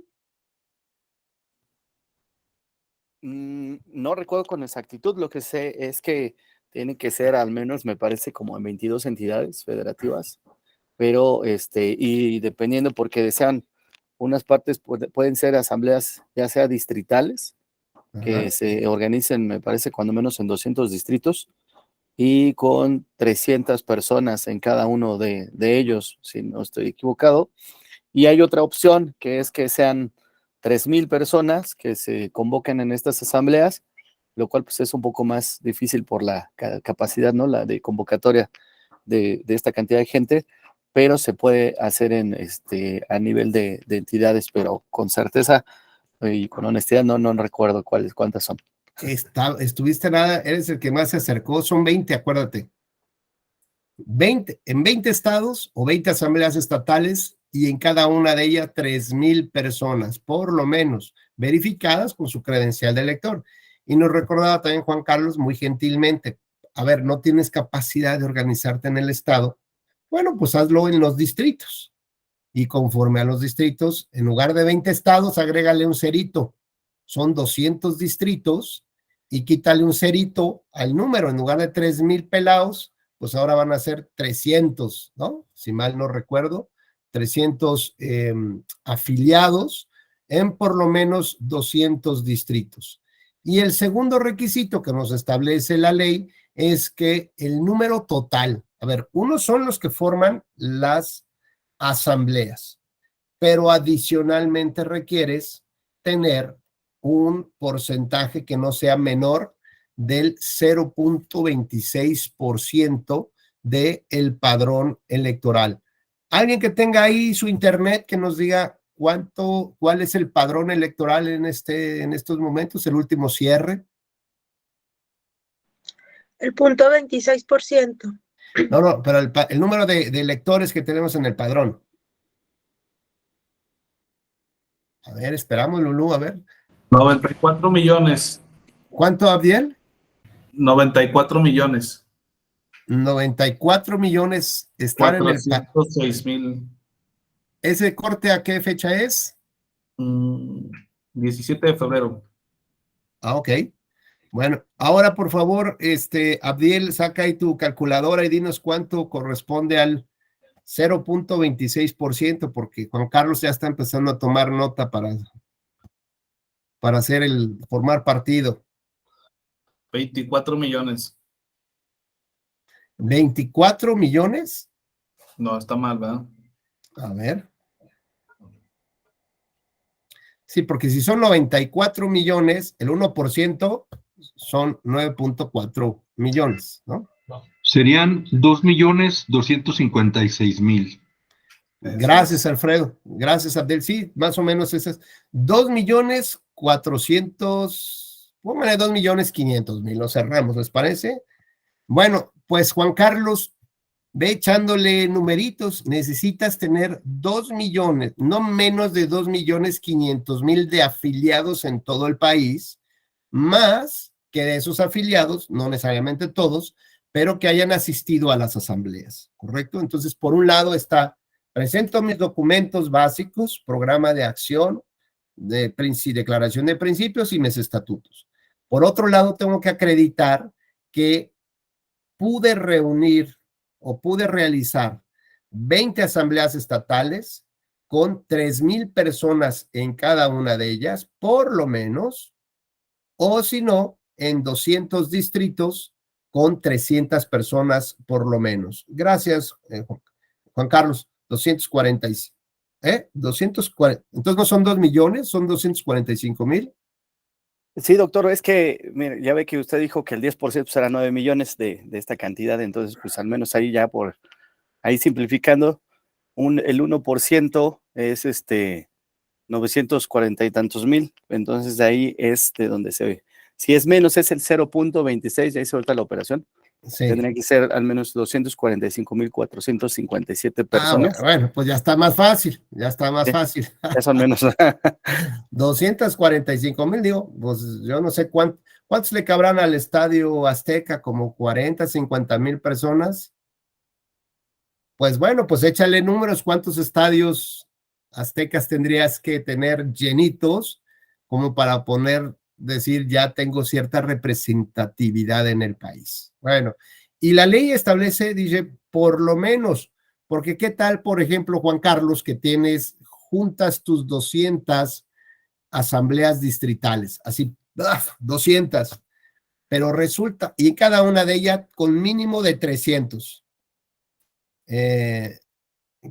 No recuerdo con exactitud, lo que sé es que tienen que ser al menos, me parece, como en 22 entidades federativas, pero y dependiendo, porque desean, unas partes pueden ser asambleas ya sea distritales, que se organicen, me parece, cuando menos en 200 distritos, y con 300 personas en cada uno de ellos, si no estoy equivocado. Y hay otra opción, que es que sean 3,000 personas que se convoquen en estas asambleas, lo cual pues es un poco más difícil por la capacidad, ¿no? La de convocatoria de esta cantidad de gente, pero se puede hacer a nivel de entidades, pero con certeza y con honestidad no recuerdo cuántas son. Estuviste nada, eres el que más se acercó, son 20, acuérdate. 20, en 20 estados o 20 asambleas estatales, y en cada una de ellas 3,000 personas, por lo menos, verificadas con su credencial de elector. Y nos recordaba también Juan Carlos muy gentilmente, a ver, no tienes capacidad de organizarte en el estado, bueno, pues hazlo en los distritos. Y conforme a los distritos, en lugar de 20 estados, agrégale un cerito. Son 200 distritos y quítale un cerito al número. En lugar de 3,000 pelados, pues ahora van a ser 300, ¿no? Si mal no recuerdo, 300 afiliados en por lo menos 200 distritos. Y el segundo requisito que nos establece la ley es que el número total, a ver, unos son los que forman las asambleas, pero adicionalmente requieres tener un porcentaje que no sea menor del 0.26% del padrón electoral. Alguien que tenga ahí su internet que nos diga cuál es el padrón electoral en estos momentos, el último cierre. El 0.26%. No, pero el número de, electores que tenemos en el padrón. A ver, esperamos, Lulú, a ver. 94 millones. ¿Cuánto, Abdiel? 94 millones. 94 millones están en el... 406,000. ¿Ese corte a qué fecha es? 17 de febrero. Ah, ok. Bueno, ahora por favor, Abdiel, saca ahí tu calculadora y dinos cuánto corresponde al 0.26%, porque Juan Carlos ya está empezando a tomar nota para formar partido. 24 millones. 24 millones. No, está mal, ¿verdad? A ver. Sí, porque si son 94 millones, el 1% son 9.4 millones, ¿no? Serían 2,256,000. Gracias, Alfredo. Gracias, Abdel. Sí, más o menos esas. 2,400,000, póngale 2,500,000, lo cerramos, ¿les parece? Bueno, pues Juan Carlos, ve echándole numeritos. Necesitas tener 2 millones, no menos de 2,500,000 de afiliados en todo el país, más que de esos afiliados, no necesariamente todos, pero que hayan asistido a las asambleas, ¿correcto? Entonces, por un lado está, presento mis documentos básicos, programa de acción, declaración de principios y mis estatutos. Por otro lado, tengo que acreditar que pude reunir o pude realizar 20 asambleas estatales con 3,000 personas en cada una de ellas, por lo menos, o si no, en 200 distritos con 300 personas por lo menos. Gracias, Juan Carlos. 245. 240. Entonces no son 2 millones, son 245,000. Sí, doctor, es que mire, ya ve que usted dijo que el 10% será 9 millones de esta cantidad, entonces pues al menos ahí ya ahí simplificando, el 1% es 940 y tantos mil, entonces de ahí es de donde se ve. Si es menos, es el 0.26, ya hice ahorita la operación. Sí. Tendría que ser al menos 245,457 personas. Bueno, pues ya está más fácil, fácil. Ya son menos. 245,000, digo, pues yo no sé cuántos le cabrán al Estadio Azteca, como 40, 50,000 personas. Pues bueno, pues échale números, ¿cuántos estadios aztecas tendrías que tener llenitos como para decir ya tengo cierta representatividad en el país? Bueno, y la ley establece, dice, por lo menos, porque qué tal, por ejemplo, Juan Carlos, que juntas tus 200 asambleas distritales, así, 200, pero resulta, y cada una de ellas con mínimo de 300,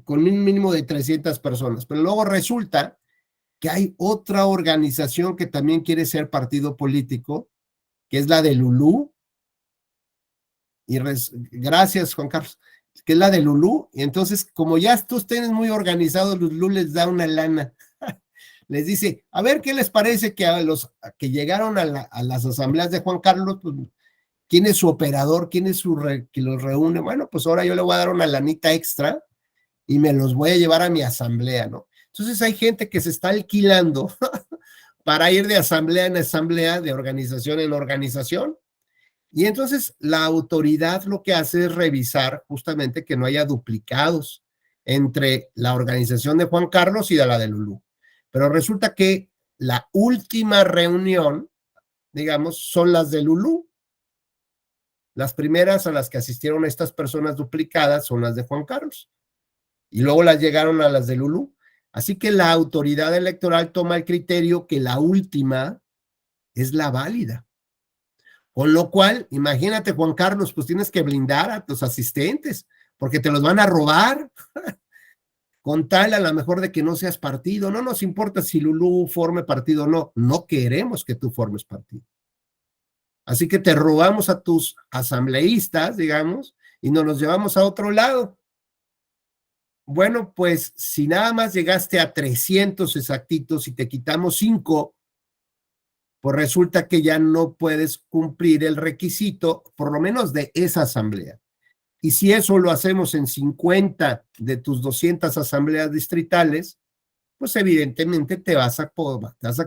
con un mínimo de 300 personas, pero luego resulta que hay otra organización que también quiere ser partido político, que es la de Lulú, y gracias, Juan Carlos, que es la de Lulú, y entonces, como ya ustedes muy organizados, Lulú les da una lana, les dice, a ver, ¿qué les parece que a los que llegaron a las asambleas de Juan Carlos, pues, quién es su operador, quién es que los reúne? Bueno, pues ahora yo le voy a dar una lanita extra y me los voy a llevar a mi asamblea, ¿no? Entonces hay gente que se está alquilando para ir de asamblea en asamblea, de organización en organización, y entonces la autoridad lo que hace es revisar justamente que no haya duplicados entre la organización de Juan Carlos y de la de Lulú. Pero resulta que la última reunión, digamos, son las de Lulú. Las primeras a las que asistieron estas personas duplicadas son las de Juan Carlos. Y luego las llegaron a las de Lulú. Así que la autoridad electoral toma el criterio que la última es la válida. Con lo cual, imagínate, Juan Carlos, pues tienes que blindar a tus asistentes, porque te los van a robar, con tal a lo mejor de que no seas partido. No nos importa si Lulú forme partido o no, no queremos que tú formes partido. Así que te robamos a tus asambleístas, digamos, y nos los llevamos a otro lado. Bueno, pues si nada más llegaste a 300 exactitos y te quitamos 5, pues resulta que ya no puedes cumplir el requisito, por lo menos de esa asamblea. Y si eso lo hacemos en 50 de tus 200 asambleas distritales, pues evidentemente te vas a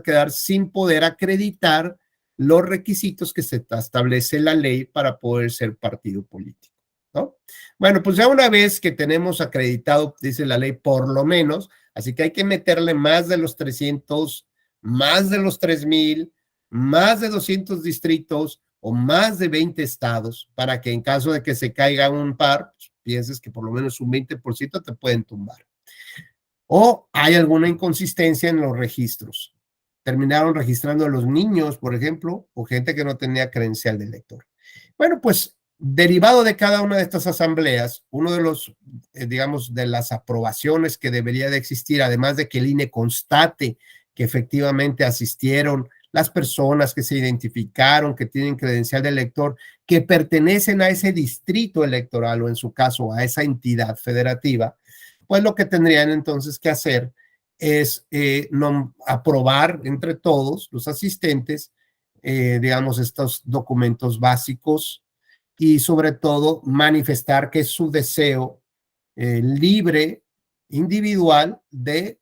quedar sin poder acreditar los requisitos que se te establece la ley para poder ser partido político, ¿no? Bueno, pues ya una vez que tenemos acreditado, dice la ley, por lo menos, así que hay que meterle más de los 300, más de los 3,000, más de 200 distritos o más de 20 estados para que en caso de que se caiga un par, pues, pienses que por lo menos un 20% te pueden tumbar. O hay alguna inconsistencia en los registros. Terminaron registrando a los niños, por ejemplo, o gente que no tenía credencial de elector. Bueno, pues derivado de cada una de estas asambleas, uno de los, digamos, de las aprobaciones que debería de existir, además de que el INE constate que efectivamente asistieron las personas que se identificaron, que tienen credencial de elector, que pertenecen a ese distrito electoral o en su caso a esa entidad federativa, pues lo que tendrían entonces que hacer es aprobar entre todos los asistentes, digamos, estos documentos básicos y sobre todo manifestar que es su deseo libre, individual, de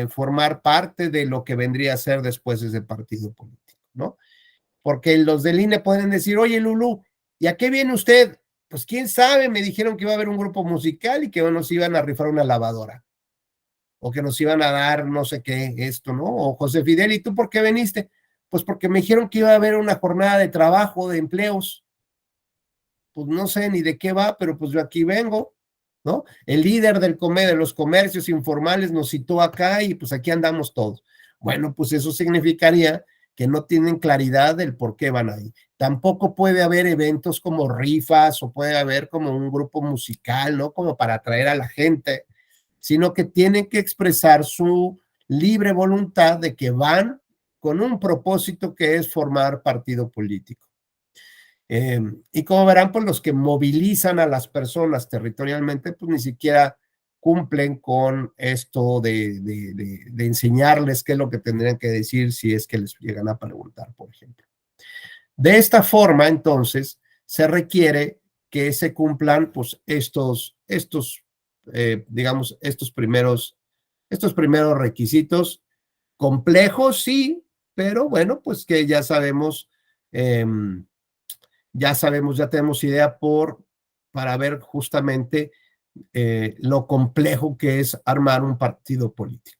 formar parte de lo que vendría a ser después ese partido político, ¿no? Porque los del INE pueden decir, oye, Lulú, ¿y a qué viene usted? Pues quién sabe, me dijeron que iba a haber un grupo musical y que nos iban a rifar una lavadora o que nos iban a dar no sé qué, esto, ¿no? O José Fidel, ¿y tú por qué viniste? Pues porque me dijeron que iba a haber una jornada de trabajo, de empleos. Pues no sé ni de qué va, pero pues yo aquí vengo, ¿no? El líder de los comercios informales nos citó acá y pues aquí andamos todos. Bueno, pues eso significaría que no tienen claridad del por qué van ahí. Tampoco puede haber eventos como rifas o puede haber como un grupo musical, ¿no? Como para atraer a la gente, sino que tienen que expresar su libre voluntad de que van con un propósito que es formar partido político. Y como verán, pues los que movilizan a las personas territorialmente, pues ni siquiera cumplen con esto de enseñarles qué es lo que tendrían que decir si es que les llegan a preguntar, por ejemplo. De esta forma, entonces, se requiere que se cumplan pues digamos, estos primeros requisitos complejos, sí, pero bueno, pues que ya sabemos, ya tenemos idea para ver justamente lo complejo que es armar un partido político.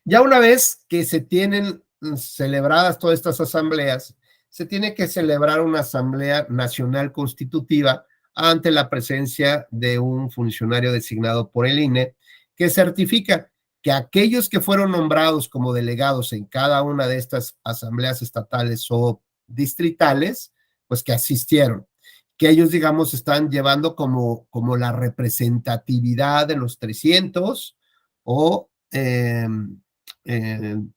Ya una vez que se tienen celebradas todas estas asambleas, se tiene que celebrar una asamblea nacional constitutiva ante la presencia de un funcionario designado por el INE que certifica que aquellos que fueron nombrados como delegados en cada una de estas asambleas estatales o distritales, pues que asistieron, que ellos, digamos, están llevando como la representatividad de los 300 o de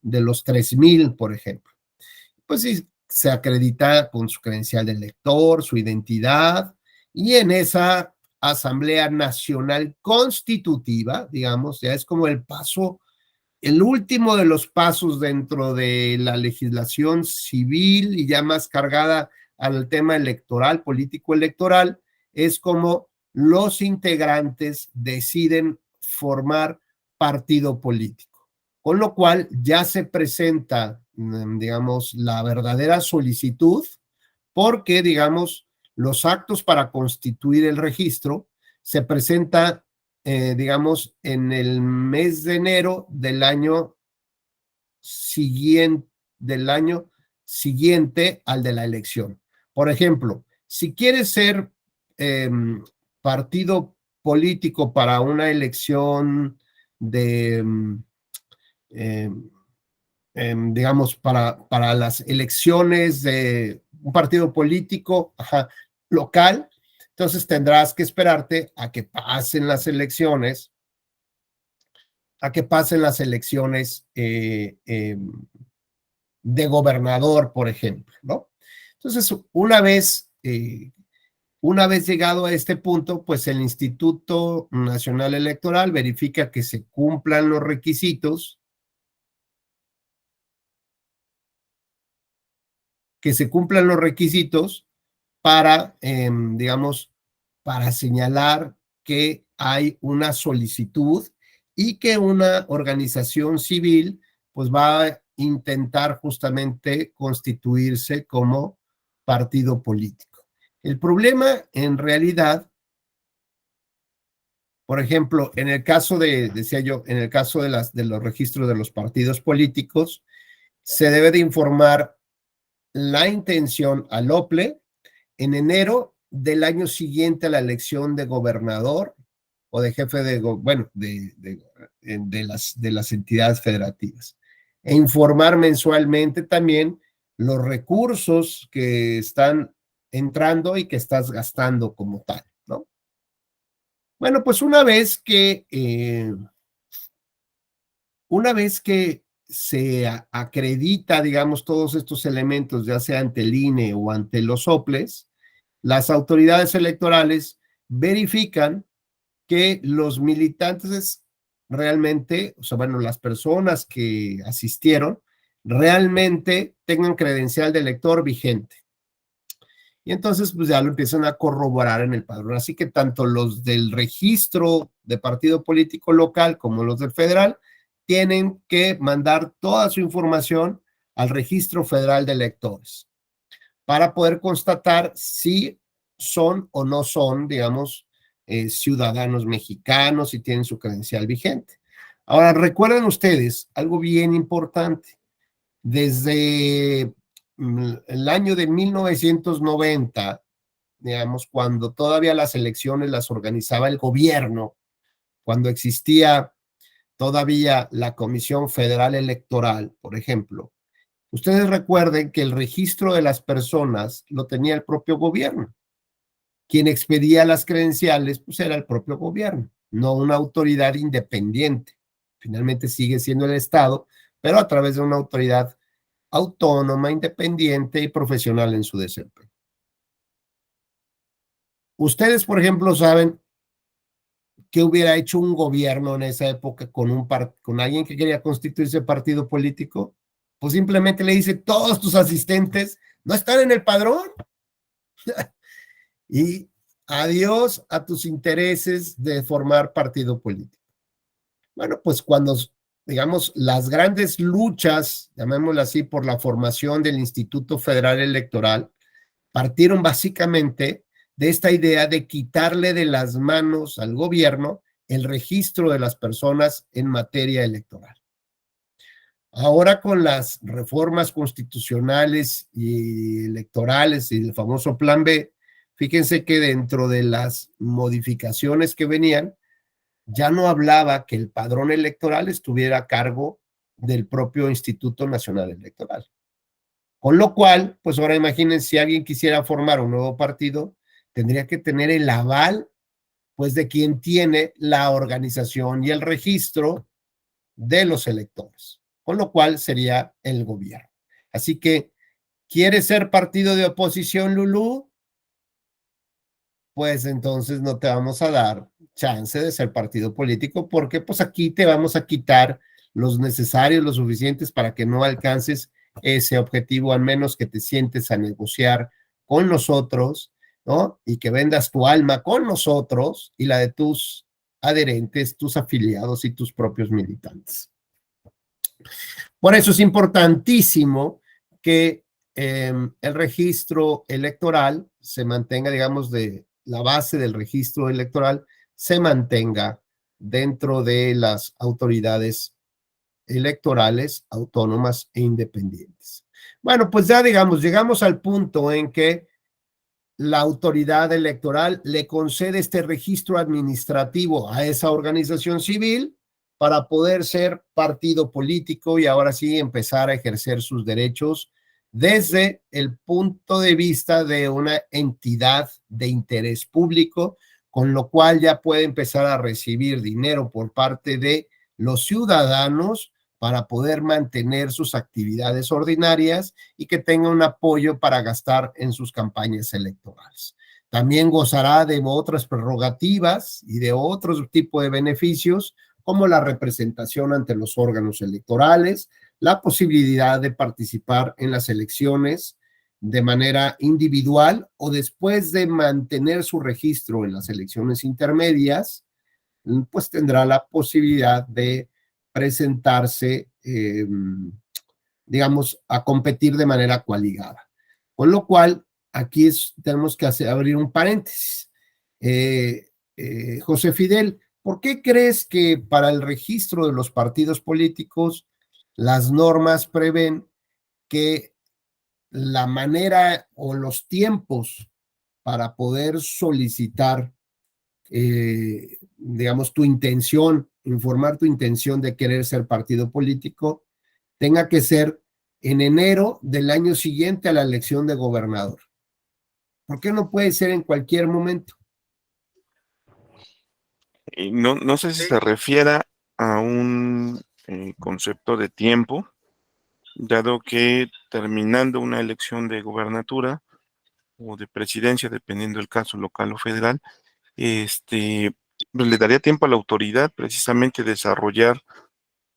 los 3,000, por ejemplo. Pues sí, se acredita con su credencial de elector, su identidad, y en esa Asamblea Nacional Constitutiva, digamos, ya es como el último de los pasos dentro de la legislación civil y ya más cargada al tema electoral, político electoral, es como los integrantes deciden formar partido político, con lo cual ya se presenta, digamos, la verdadera solicitud, porque, digamos, los actos para constituir el registro se presenta, en el mes de enero del año siguiente al de la elección. Por ejemplo, si quieres ser partido político para una elección digamos, para las elecciones de un partido político local, entonces tendrás que esperarte a que pasen las elecciones, de gobernador, por ejemplo, ¿no? Entonces, una vez llegado a este punto, pues el Instituto Nacional Electoral verifica que se cumplan los requisitos, para, digamos, para señalar que hay una solicitud y que una organización civil pues va a intentar justamente constituirse como partido político. El problema en realidad, por ejemplo, en el caso decía yo, en el caso de los registros de los partidos políticos, se debe de informar la intención al OPLE en enero del año siguiente a la elección de gobernador o de jefe de, bueno, de las entidades federativas. E informar mensualmente también los recursos que están entrando y que estás gastando como tal, ¿no? Bueno, pues una vez que se acredita, digamos, todos estos elementos, ya sea ante el INE o ante los OPLES, las autoridades electorales verifican que los militantes realmente, o sea, bueno, las personas que asistieron, realmente tengan credencial de elector vigente. Y entonces, pues ya lo empiezan a corroborar en el padrón. Así que tanto los del registro de partido político local como los del federal tienen que mandar toda su información al registro federal de electores para poder constatar si son o no son, digamos, ciudadanos mexicanos y tienen su credencial vigente. Ahora, recuerden ustedes algo bien importante. Desde el año de 1990, digamos, cuando todavía las elecciones las organizaba el gobierno, cuando existía todavía la Comisión Federal Electoral, por ejemplo, ustedes recuerden que el registro de las personas lo tenía el propio gobierno. Quien expedía las credenciales, pues era el propio gobierno, no una autoridad independiente. Finalmente sigue siendo el Estado, pero a través de una autoridad autónoma, independiente y profesional en su desempeño. Ustedes, por ejemplo, saben qué hubiera hecho un gobierno en esa época con alguien que quería constituirse partido político. Pues simplemente le dice, todos tus asistentes no están en el padrón. Y adiós a tus intereses de formar partido político. Bueno, pues cuando, digamos, las grandes luchas, llamémoslo así, por la formación del Instituto Federal Electoral, partieron básicamente de esta idea de quitarle de las manos al gobierno el registro de las personas en materia electoral. Ahora con las reformas constitucionales y electorales y el famoso Plan B, fíjense que dentro de las modificaciones que venían, ya no hablaba que el padrón electoral estuviera a cargo del propio Instituto Nacional Electoral. Con lo cual, pues ahora imaginen si alguien quisiera formar un nuevo partido, tendría que tener el aval, pues, de quien tiene la organización y el registro de los electores, con lo cual sería el gobierno. Así que, ¿quieres ser partido de oposición, Lulú? Pues entonces no te vamos a dar chance de ser partido político porque pues aquí te vamos a quitar los necesarios, los suficientes para que no alcances ese objetivo, al menos que te sientes a negociar con nosotros, ¿no? Y que vendas tu alma con nosotros y la de tus adherentes, tus afiliados y tus propios militantes. Por eso es importantísimo que el registro electoral se mantenga, digamos, de la base del registro electoral se mantenga dentro de las autoridades electorales autónomas e independientes. Bueno, pues ya digamos, llegamos al punto en que la autoridad electoral le concede este registro administrativo a esa organización civil para poder ser partido político y ahora sí empezar a ejercer sus derechos desde el punto de vista de una entidad de interés público, con lo cual ya puede empezar a recibir dinero por parte de los ciudadanos para poder mantener sus actividades ordinarias y que tenga un apoyo para gastar en sus campañas electorales. También gozará de otras prerrogativas y de otro tipo de beneficios, como la representación ante los órganos electorales, la posibilidad de participar en las elecciones de manera individual o después de mantener su registro en las elecciones intermedias, pues tendrá la posibilidad de presentarse, digamos, a competir de manera coaligada. Con lo cual, aquí tenemos que abrir un paréntesis. José Fidel, ¿por qué crees que para el registro de los partidos políticos las normas prevén que la manera o los tiempos para poder solicitar, digamos, tu intención, informar tu intención de querer ser partido político, tenga que ser en enero del año siguiente a la elección de gobernador? ¿Por qué no puede ser en cualquier momento? Y no sé si se refiera a un concepto de tiempo, dado que terminando una elección de gobernatura o de presidencia, dependiendo del caso local o federal, pues le daría tiempo a la autoridad precisamente desarrollar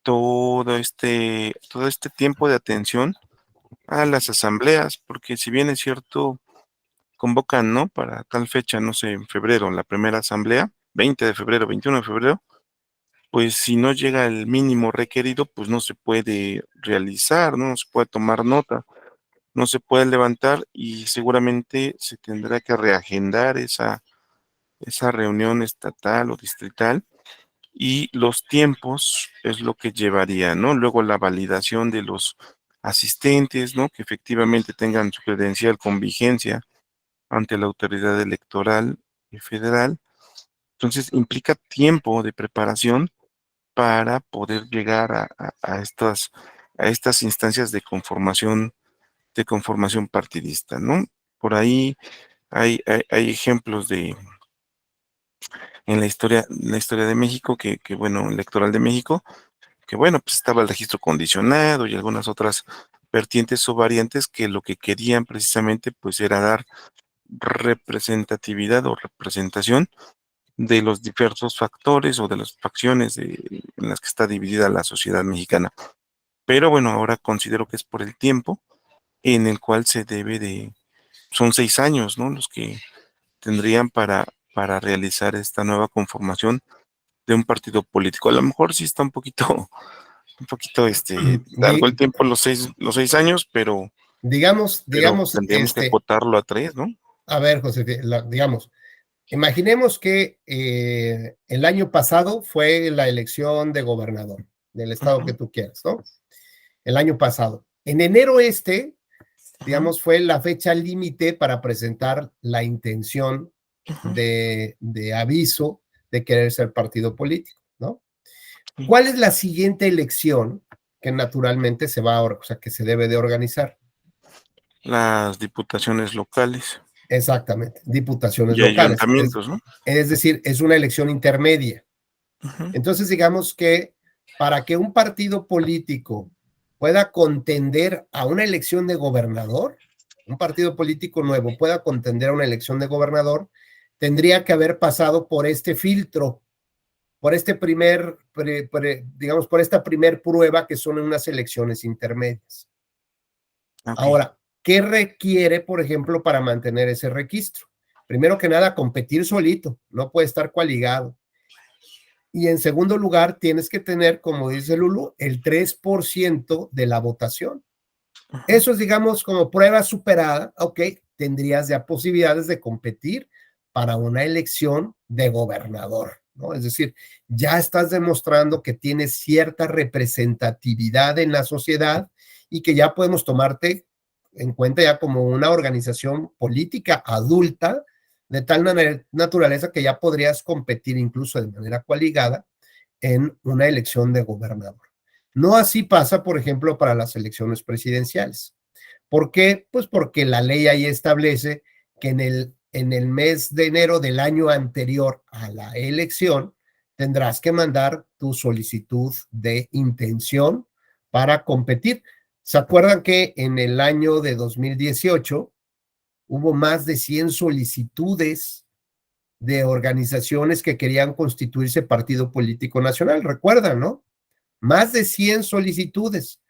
todo este tiempo de atención a las asambleas, porque si bien es cierto, convocan, ¿no? Para tal fecha, no sé, en febrero, la primera asamblea, 20 de febrero, 21 de febrero, pues si no llega el mínimo requerido, pues no se puede realizar, ¿no? No se puede tomar nota, no se puede levantar y seguramente se tendrá que reagendar esa reunión estatal o distrital y los tiempos es lo que llevaría, ¿no? Luego la validación de los asistentes, ¿no? Que efectivamente tengan su credencial con vigencia ante la autoridad electoral federal. Entonces implica tiempo de preparación para poder llegar a estas instancias de conformación partidista, ¿no? Por ahí hay ejemplos en la historia de México, bueno, electoral de México, que bueno, pues estaba el registro condicionado y algunas otras vertientes o variantes que lo que querían precisamente pues era dar representatividad o representación de los diversos factores o de las facciones en las que está dividida la sociedad mexicana. Pero bueno, ahora considero que es por el tiempo en el cual son 6 años, ¿no? Los que tendrían para realizar esta nueva conformación de un partido político. A lo mejor sí está un poquito largo el tiempo, los seis años, pero digamos, tendríamos que acotarlo a 3, ¿no? A ver, José, digamos, imaginemos que el año pasado fue la elección de gobernador del estado que tú quieras, ¿no? El año pasado. En enero digamos, fue la fecha límite para presentar la intención de aviso de querer ser partido político, ¿no? ¿Cuál es la siguiente elección que naturalmente que se debe de organizar? Las diputaciones locales. Exactamente, diputaciones y locales. Ayuntamientos, ¿no? Es decir, es una elección intermedia. Entonces, digamos que para que un partido político pueda contender a una elección de gobernador, un partido político nuevo pueda contender a una elección de gobernador, tendría que haber pasado por este filtro, por este digamos, por esta primer prueba que son unas elecciones intermedias. Okay. Ahora, ¿qué requiere, por ejemplo, para mantener ese registro? Primero que nada, competir solito, no puede estar coaligado. Y en segundo lugar, tienes que tener, como dice Lulu, el 3% de la votación. Eso es, digamos, como prueba superada, ok, tendrías ya posibilidades de competir para una elección de gobernador, ¿no? Es decir, ya estás demostrando que tienes cierta representatividad en la sociedad y que ya podemos tomarte en cuenta ya como una organización política adulta de tal naturaleza que ya podrías competir incluso de manera coaligada en una elección de gobernador. No así pasa, por ejemplo, para las elecciones presidenciales. ¿Por qué? Pues porque la ley ahí establece que en el mes de enero del año anterior a la elección tendrás que mandar tu solicitud de intención para competir. ¿Se acuerdan que en el año de 2018 hubo más de 100 solicitudes de organizaciones que querían constituirse partido político nacional? ¿Recuerdan, no? Más de 100 solicitudes,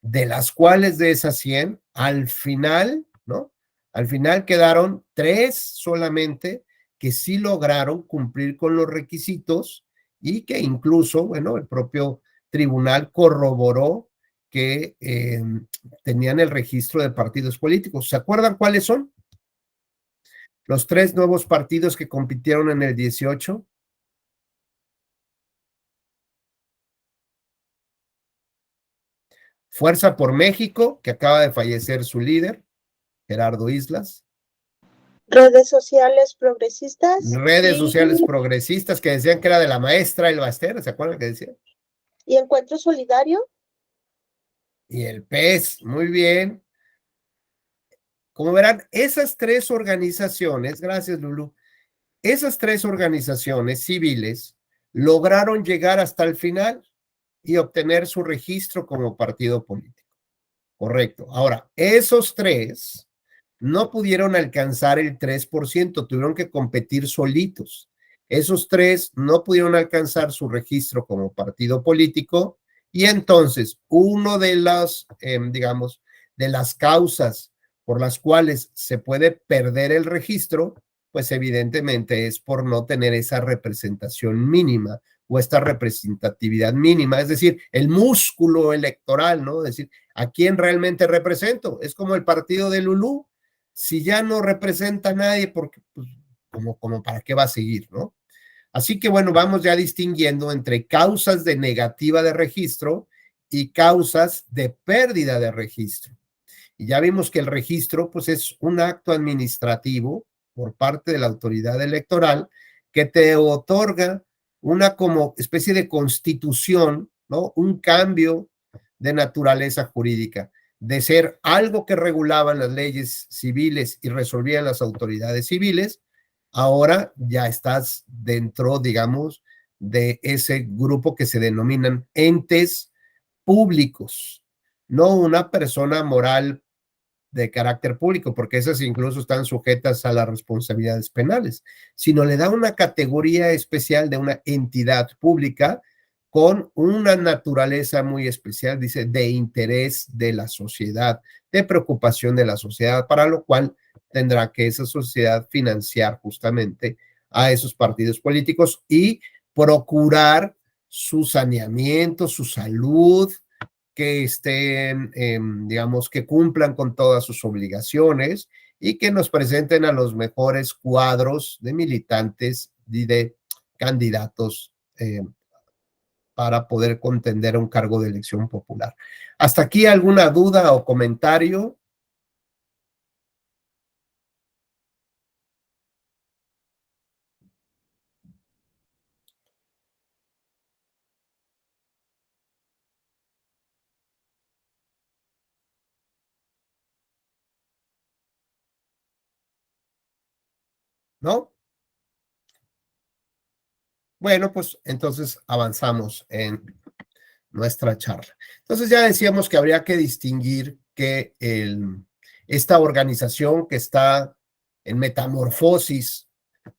de las cuales de esas 100, al final, ¿no? Al final quedaron 3 solamente que sí lograron cumplir con los requisitos y que incluso, bueno, el propio tribunal corroboró que tenían el registro de partidos políticos. ¿Se acuerdan cuáles son? Los 3 nuevos partidos que compitieron en el 18. Fuerza por México, que acaba de fallecer su líder, Gerardo Islas. Redes sociales progresistas. Redes sociales progresistas, que decían que era de la maestra El Baster, ¿se acuerdan que decía? Y Encuentro Solidario. Y el PES, muy bien. Como verán, esas 3 organizaciones, gracias Lulu, esas 3 organizaciones civiles lograron llegar hasta el final y obtener su registro como partido político. Correcto. Ahora, esos 3 no pudieron alcanzar el 3%, tuvieron que competir solitos. Esos 3 no pudieron alcanzar su registro como partido político y entonces uno de las, digamos, de las causas por las cuales se puede perder el registro, pues evidentemente es por no tener esa representación mínima o esta representatividad mínima, es decir, el músculo electoral, ¿no? Es decir, ¿a quién realmente represento? Es como el partido de Lulú, si ya no representa a nadie, porque, pues, como para qué va a seguir, ¿no? Así que bueno, vamos ya distinguiendo entre causas de negativa de registro y causas de pérdida de registro. Y ya vimos que el registro, pues, es un acto administrativo por parte de la autoridad electoral que te otorga una como especie de constitución, ¿no? Un cambio de naturaleza jurídica, de ser algo que regulaban las leyes civiles y resolvían las autoridades civiles, ahora ya estás dentro, digamos, de ese grupo que se denominan entes públicos, no una persona moral de carácter público, porque esas incluso están sujetas a las responsabilidades penales, sino le da una categoría especial de una entidad pública con una naturaleza muy especial, dice, de interés de la sociedad, de preocupación de la sociedad, para lo cual tendrá que esa sociedad financiar justamente a esos partidos políticos y procurar su saneamiento, su salud, que estén, digamos, que cumplan con todas sus obligaciones y que nos presenten a los mejores cuadros de militantes y de candidatos para poder contender a un cargo de elección popular. ¿Hasta aquí alguna duda o comentario? ¿No? Bueno, pues entonces avanzamos en nuestra charla. Entonces ya decíamos que habría que distinguir que esta organización que está en metamorfosis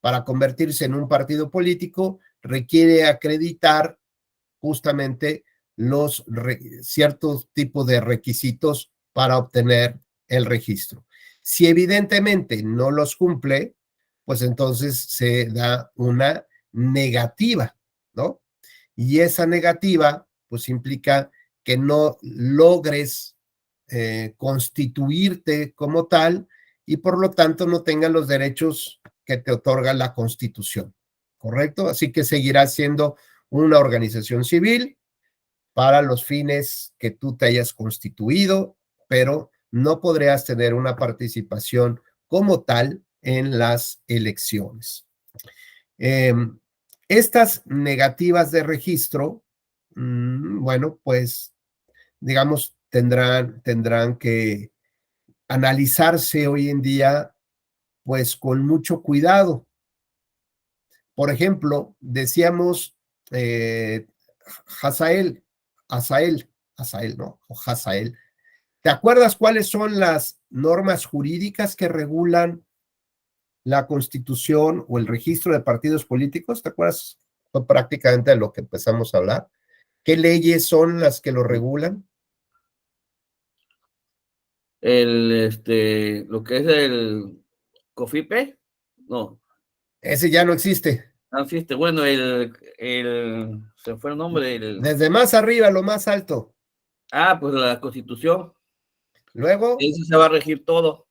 para convertirse en un partido político requiere acreditar justamente los ciertos tipos de requisitos para obtener el registro. Si evidentemente no los cumple, pues entonces se da una negativa, ¿no? Y esa negativa, pues implica que no logres constituirte como tal y por lo tanto no tengas los derechos que te otorga la Constitución, ¿correcto? Así que seguirá siendo una organización civil para los fines que tú te hayas constituido, pero no podrías tener una participación como tal en las elecciones. Estas negativas de registro, bueno, pues, digamos, tendrán que analizarse hoy en día, pues, con mucho cuidado. Por ejemplo, decíamos Hazael, ¿no? O Hazael. ¿Te acuerdas cuáles son las normas jurídicas que regulan la constitución o el registro de partidos políticos? ¿Te acuerdas? Fue prácticamente de lo que empezamos a hablar. ¿Qué leyes son las que lo regulan? Lo que es el COFIPE, no. Ese ya no existe. Así bueno, se fue el nombre, Desde más arriba, lo más alto. pues la Constitución. Luego, Eso se va a regir todo.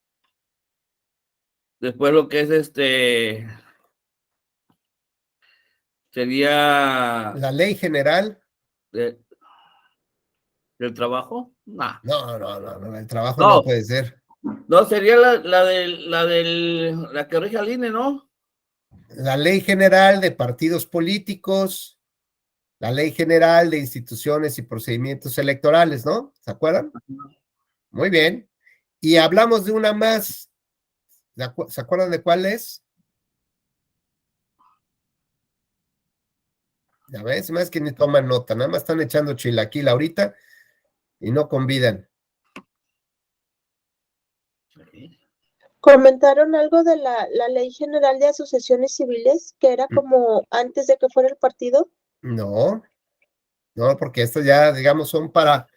Después lo que es sería la ley general. del trabajo. Nah. No, el trabajo No. no puede ser. No, sería la que rige al INE, ¿no? La ley general de partidos políticos, la ley general de instituciones y procedimientos electorales, ¿no? ¿Se acuerdan? Muy bien. Y hablamos de una más. ¿Se acuerdan de cuál es? Ya ves, más que ni toman nota, nada más están echando chilaquil ahorita y no convidan. Comentaron algo de la Ley General de Asociaciones Civiles, que era como antes de que fuera el partido. No, porque estos ya, digamos, son para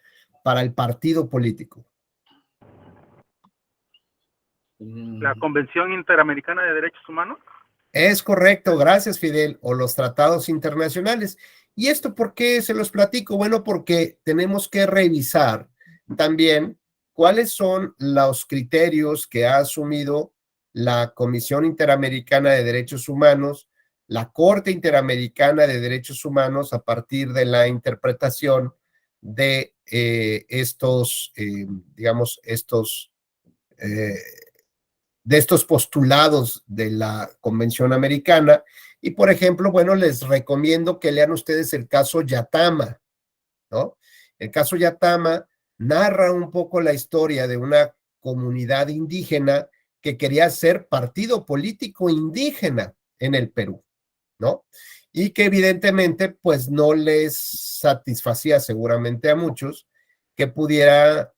el partido político. ¿La Convención Interamericana de Derechos Humanos? Es correcto, gracias, Fidel, o los tratados internacionales. ¿Y esto por qué se los platico? Bueno, porque tenemos que revisar también cuáles son los criterios que ha asumido la Comisión Interamericana de Derechos Humanos, la Corte Interamericana de Derechos Humanos, a partir de la interpretación de estos postulados de la Convención Americana. Y, por ejemplo, bueno, les recomiendo que lean ustedes el caso Yatama, ¿no? El caso Yatama narra un poco la historia de una comunidad indígena que quería ser partido político indígena en el Perú, ¿no? Y que evidentemente, pues, no les satisfacía seguramente a muchos que pudiera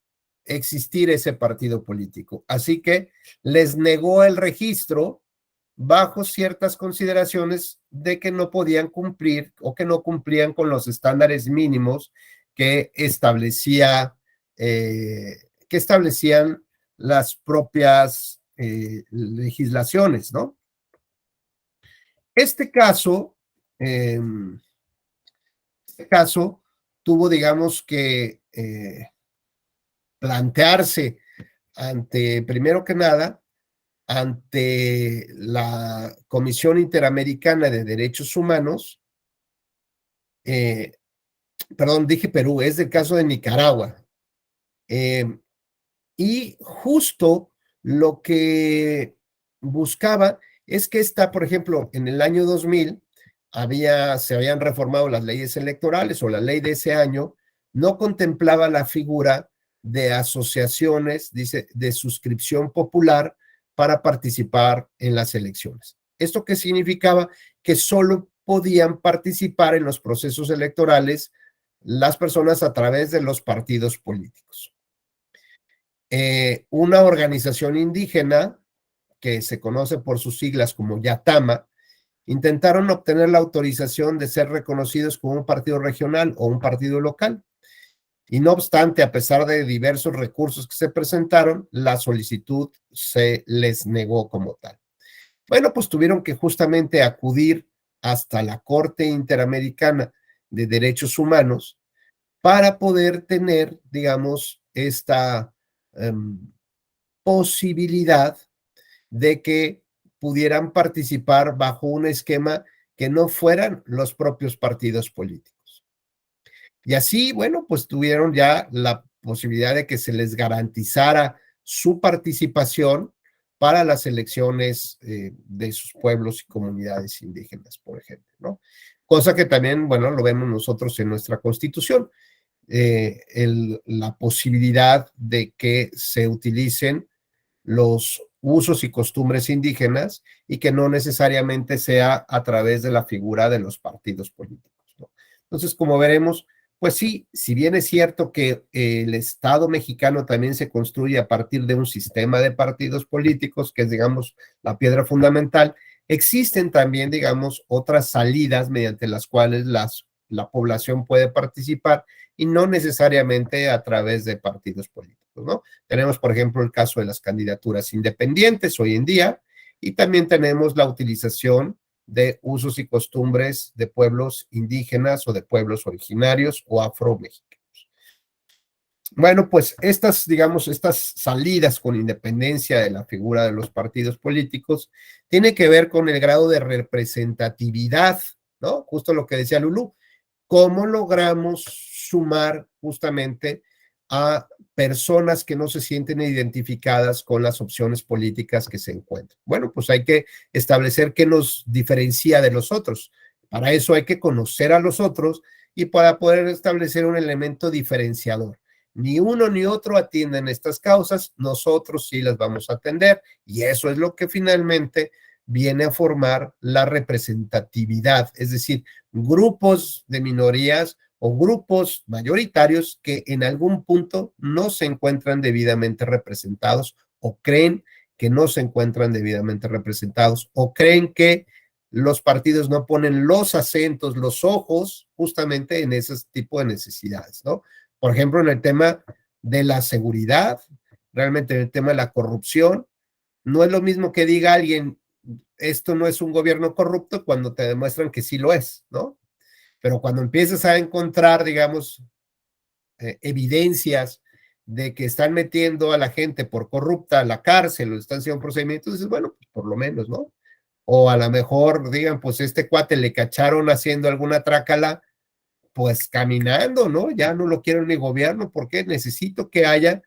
existir ese partido político. Así que les negó el registro bajo ciertas consideraciones de que no podían cumplir o que no cumplían con los estándares mínimos que establecían las propias legislaciones, ¿no? Este caso tuvo, digamos que, plantearse primero que nada, ante la Comisión Interamericana de Derechos Humanos, perdón, dije Perú, es del caso de Nicaragua. Y justo lo que buscaba es que por ejemplo, en el año 2000 se habían reformado las leyes electorales, o la ley de ese año no contemplaba la figura de asociaciones, dice, de suscripción popular para participar en las elecciones. ¿Esto qué significaba? Que solo podían participar en los procesos electorales las personas a través de los partidos políticos. Una organización indígena, que se conoce por sus siglas como Yatama, intentaron obtener la autorización de ser reconocidos como un partido regional o un partido local. Y no obstante, a pesar de diversos recursos que se presentaron, la solicitud se les negó como tal. Bueno, pues tuvieron que justamente acudir hasta la Corte Interamericana de Derechos Humanos para poder tener, digamos, esta posibilidad de que pudieran participar bajo un esquema que no fueran los propios partidos políticos. Y así, bueno, pues tuvieron ya la posibilidad de que se les garantizara su participación para las elecciones de sus pueblos y comunidades indígenas, por ejemplo, ¿no? Cosa que también, bueno, lo vemos nosotros en nuestra Constitución, la posibilidad de que se utilicen los usos y costumbres indígenas y que no necesariamente sea a través de la figura de los partidos políticos, ¿no? Entonces, como veremos, pues sí, si bien es cierto que el Estado mexicano también se construye a partir de un sistema de partidos políticos, que es, digamos, la piedra fundamental, existen también, digamos, otras salidas mediante las cuales la población puede participar y no necesariamente a través de partidos políticos, ¿no? Tenemos, por ejemplo, el caso de las candidaturas independientes hoy en día, y también tenemos la utilización de usos y costumbres de pueblos indígenas o de pueblos originarios o afromexicanos. Bueno, pues estas, digamos, estas salidas con independencia de la figura de los partidos políticos tiene que ver con el grado de representatividad, ¿no? Justo lo que decía Lulú, ¿cómo logramos sumar justamente a personas que no se sienten identificadas con las opciones políticas que se encuentran? Bueno, pues hay que establecer qué nos diferencia de los otros. Para eso hay que conocer a los otros y para poder establecer un elemento diferenciador. Ni uno ni otro atienden estas causas, nosotros sí las vamos a atender y eso es lo que finalmente viene a formar la representatividad, es decir, grupos de minorías o grupos mayoritarios que en algún punto no se encuentran debidamente representados o creen que no se encuentran debidamente representados o creen que los partidos no ponen los acentos, los ojos justamente en ese tipo de necesidades, ¿no? Por ejemplo, en el tema de la seguridad, realmente en el tema de la corrupción, no es lo mismo que diga alguien, esto no es un gobierno corrupto cuando te demuestran que sí lo es, ¿no? Pero cuando empiezas a encontrar, digamos, evidencias de que están metiendo a la gente por corrupta a la cárcel o están haciendo procedimientos, dices, bueno, pues por lo menos, ¿no? O a lo mejor digan, pues este cuate le cacharon haciendo alguna trácala, pues caminando, ¿no? Ya no lo quiero en mi gobierno porque necesito que haya,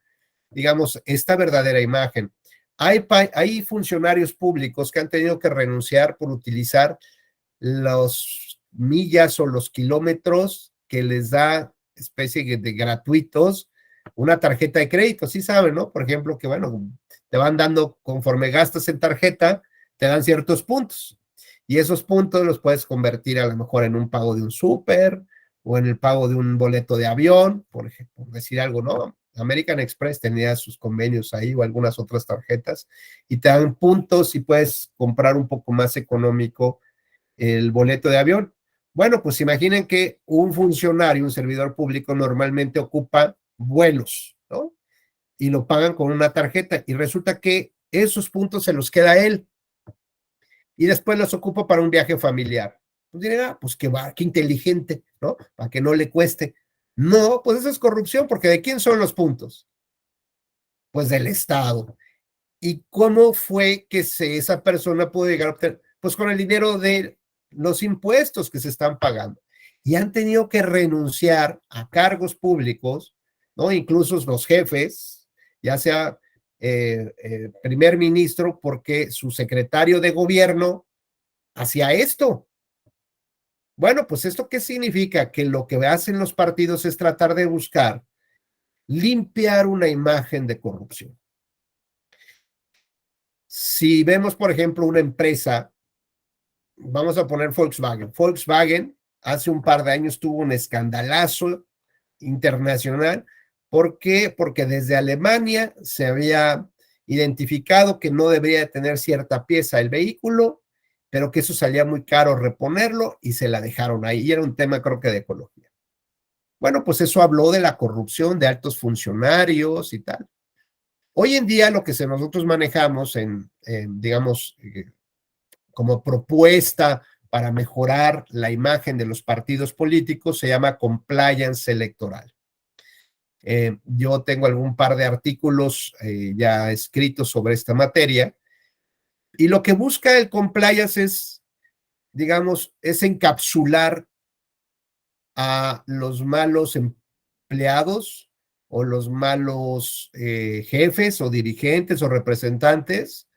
digamos, esta verdadera imagen. Hay funcionarios públicos que han tenido que renunciar por utilizar las millas o los kilómetros que les da especie de gratuitos una tarjeta de crédito, sí saben, ¿no? Por ejemplo, que bueno, te van dando conforme gastas en tarjeta, te dan ciertos puntos y esos puntos los puedes convertir a lo mejor en un pago de un súper o en el pago de un boleto de avión, por ejemplo, por decir algo, ¿no? American Express tenía sus convenios ahí o algunas otras tarjetas y te dan puntos y puedes comprar un poco más económico el boleto de avión. Bueno, pues imaginen que un funcionario, un servidor público normalmente ocupa vuelos, ¿no? Y lo pagan con una tarjeta y resulta que esos puntos se los queda a él y después los ocupa para un viaje familiar. Pues dirán, pues qué inteligente, ¿no? Para que no le cueste. No, pues eso es corrupción, porque ¿de quién son los puntos? Pues del Estado. ¿Y cómo fue que esa persona pudo llegar a obtener? Pues con el dinero de los impuestos que se están pagando. Y han tenido que renunciar a cargos públicos, ¿no? Incluso los jefes, ya sea primer ministro, porque su secretario de gobierno hacía esto. Bueno, pues ¿esto qué significa? Que lo que hacen los partidos es tratar de buscar limpiar una imagen de corrupción. Si vemos, por ejemplo, una empresa, vamos a poner Volkswagen. Volkswagen hace un par de años tuvo un escandalazo internacional. ¿Por qué? Porque desde Alemania se había identificado que no debería tener cierta pieza el vehículo, pero que eso salía muy caro reponerlo y se la dejaron ahí. Y era un tema, creo que de ecología. Bueno, pues eso habló de la corrupción de altos funcionarios y tal. Hoy en día lo que nosotros manejamos digamos, como propuesta para mejorar la imagen de los partidos políticos se llama compliance electoral. Yo tengo algún par de artículos ya escritos sobre esta materia y lo que busca el compliance es, digamos, es encapsular a los malos empleados o los malos jefes o dirigentes o representantes,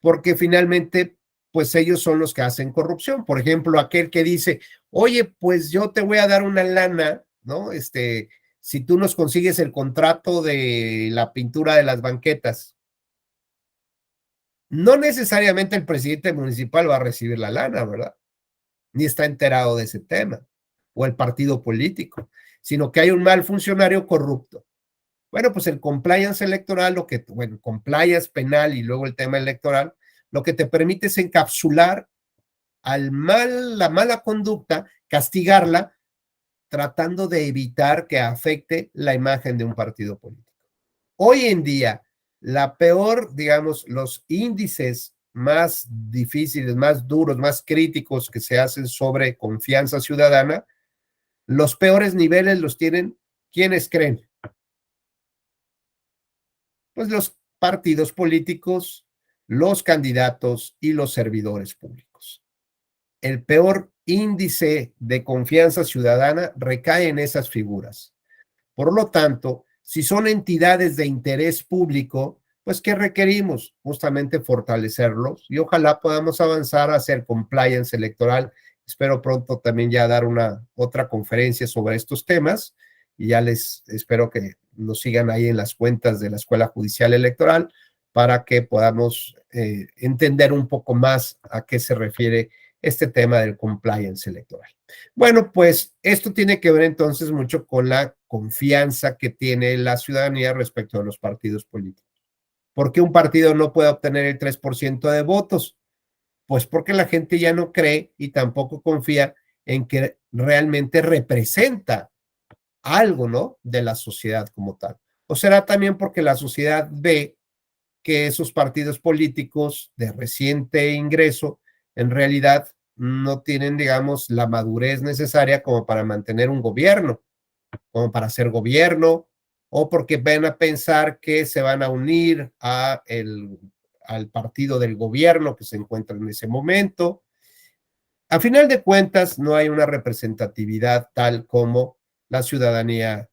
porque finalmente, pues ellos son los que hacen corrupción. Por ejemplo, aquel que dice, oye, pues yo te voy a dar una lana, ¿no? Si tú nos consigues el contrato de la pintura de las banquetas. No necesariamente el presidente municipal va a recibir la lana, ¿verdad? Ni está enterado de ese tema, o el partido político, sino que hay un mal funcionario corrupto. Bueno, pues el compliance electoral, compliance penal y luego el tema electoral, lo que te permite es encapsular la mala conducta, castigarla, tratando de evitar que afecte la imagen de un partido político. Hoy en día, la peor, digamos, los índices más difíciles, más duros, más críticos que se hacen sobre confianza ciudadana, los peores niveles los tienen, ¿quiénes creen? Pues los partidos políticos, los candidatos y los servidores públicos. El peor índice de confianza ciudadana recae en esas figuras. Por lo tanto, si son entidades de interés público, pues ¿qué requerimos? Justamente fortalecerlos y ojalá podamos avanzar a hacer compliance electoral. Espero pronto también ya dar otra conferencia sobre estos temas y ya les espero que nos sigan ahí en las cuentas de la Escuela Judicial Electoral para que podamos entender un poco más a qué se refiere este tema del compliance electoral. Bueno, pues esto tiene que ver entonces mucho con la confianza que tiene la ciudadanía respecto a los partidos políticos. ¿Por qué un partido no puede obtener el 3% de votos? Pues porque la gente ya no cree y tampoco confía en que realmente representa algo, ¿no? De la sociedad como tal. O será también porque la sociedad ve que esos partidos políticos de reciente ingreso en realidad no tienen, digamos, la madurez necesaria como para mantener un gobierno, como para hacer gobierno, o porque van a pensar que se van a unir al partido del gobierno que se encuentra en ese momento. A final de cuentas, no hay una representatividad tal como la ciudadanía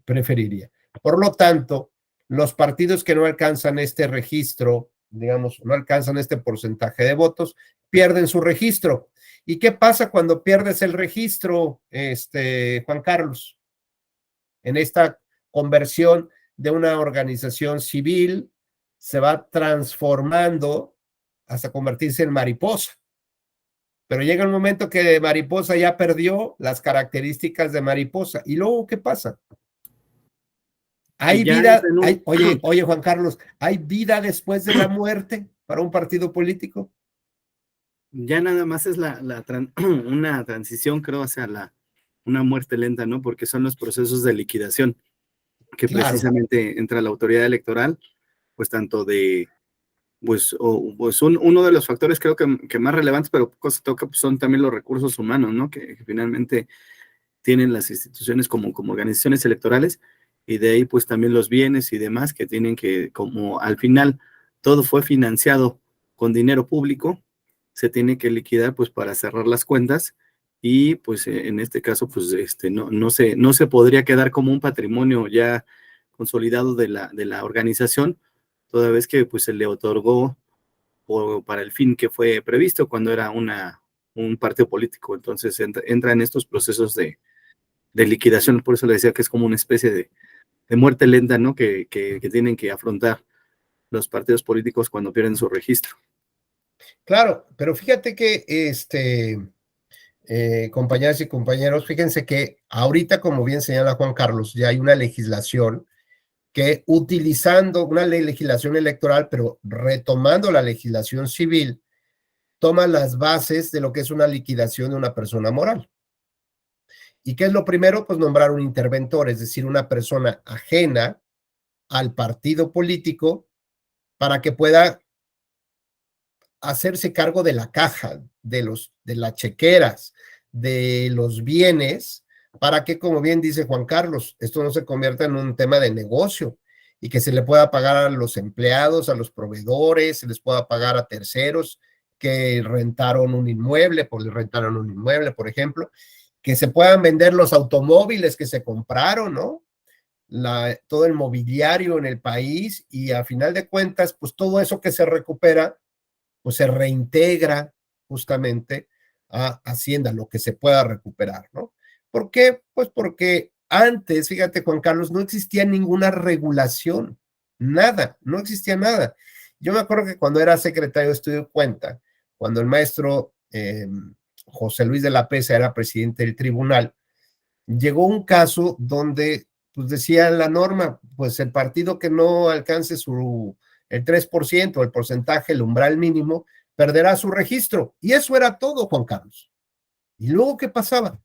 preferiría. Por lo tanto, los partidos que no alcanzan este registro, digamos, no alcanzan este porcentaje de votos, pierden su registro. ¿Y qué pasa cuando pierdes el registro, Juan Carlos? En esta conversión de una organización civil, se va transformando hasta convertirse en mariposa. Pero llega el momento que de mariposa ya perdió las características de mariposa. ¿Y luego qué pasa? ¿Hay vida? Oye, Juan Carlos, ¿hay vida después de la muerte para un partido político? Ya nada más es una transición, creo, hacia una muerte lenta, ¿no? Porque son los procesos de liquidación que Claro. precisamente entra la autoridad electoral, pues tanto de, pues uno de los factores creo que más relevantes, pero poco se toca, pues son también los recursos humanos, ¿no? Que finalmente tienen las instituciones como organizaciones electorales, y de ahí pues también los bienes y demás que tienen que, como al final todo fue financiado con dinero público, se tiene que liquidar pues para cerrar las cuentas, y pues en este caso pues no se podría quedar como un patrimonio ya consolidado de la organización, toda vez que pues se le otorgó para el fin que fue previsto cuando era un partido político. Entonces entra en estos procesos de liquidación. Por eso le decía que es como una especie de muerte lenta, ¿no? Que tienen que afrontar los partidos políticos cuando pierden su registro. Claro, pero fíjate que compañeras y compañeros, fíjense que ahorita, como bien señala Juan Carlos, ya hay una legislación que, utilizando una legislación electoral, pero retomando la legislación civil, toma las bases de lo que es una liquidación de una persona moral. ¿Y qué es lo primero? Pues nombrar un interventor, es decir, una persona ajena al partido político para que pueda hacerse cargo de la caja, de las chequeras, de los bienes, para que, como bien dice Juan Carlos, esto no se convierta en un tema de negocio y que se le pueda pagar a los empleados, a los proveedores, se les pueda pagar a terceros que rentaron un inmueble, por ejemplo, que se puedan vender los automóviles que se compraron, ¿no? Todo el mobiliario en el país, y a final de cuentas, pues todo eso que se recupera, pues se reintegra justamente a Hacienda, lo que se pueda recuperar, ¿no? ¿Por qué? Pues porque antes, fíjate, Juan Carlos, no existía ninguna regulación, nada, no existía nada. Yo me acuerdo que cuando era secretario de Estudio de Cuenta, cuando el maestro José Luis de la Pesa era presidente del tribunal, llegó un caso donde pues decía la norma, pues el partido que no alcance el 3%, el porcentaje, el umbral mínimo, perderá su registro. Y eso era todo, Juan Carlos. ¿Y luego qué pasaba?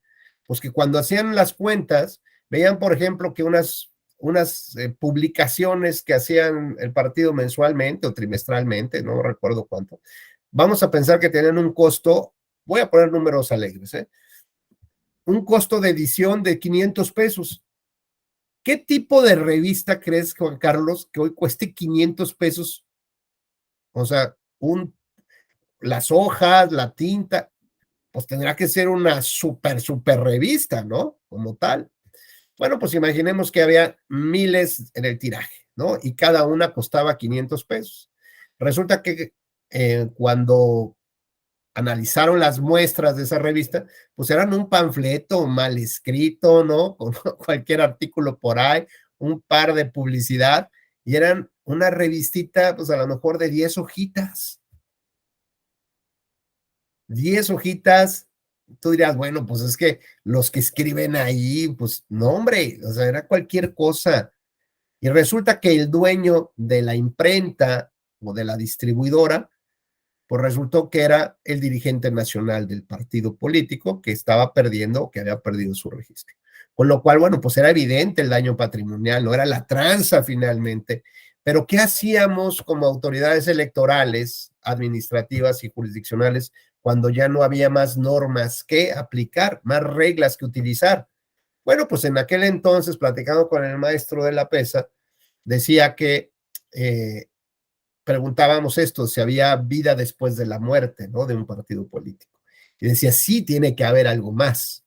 Pues que cuando hacían las cuentas, veían, por ejemplo, que unas unas publicaciones que hacían el partido mensualmente o trimestralmente, no recuerdo cuánto. Vamos a pensar que tenían un costo, voy a poner números alegres, un costo de edición de 500 pesos. ¿Qué tipo de revista crees, Juan Carlos, que hoy cueste 500 pesos? O sea, las hojas, la tinta, pues tendrá que ser una super revista, ¿no? Como tal. Bueno, pues imaginemos que había miles en el tiraje, ¿no? Y cada una costaba 500 pesos. Resulta que cuando analizaron las muestras de esa revista, pues eran un panfleto mal escrito, ¿no? Con cualquier artículo por ahí, un par de publicidad, y eran una revistita, pues a lo mejor de 10 hojitas. 10 hojitas, tú dirás, bueno, pues es que los que escriben ahí, pues no, hombre, o sea, era cualquier cosa. Y resulta que el dueño de la imprenta o de la distribuidora, pues resultó que era el dirigente nacional del partido político que estaba perdiendo, que había perdido su registro. Con lo cual, bueno, pues era evidente el daño patrimonial, no era la tranza finalmente. Pero ¿qué hacíamos como autoridades electorales, administrativas y jurisdiccionales cuando ya no había más normas que aplicar, más reglas que utilizar? Bueno, pues en aquel entonces, platicando con el maestro de la PESA, decía que preguntábamos esto, si había vida después de la muerte, ¿no? De un partido político. Y decía, sí, tiene que haber algo más.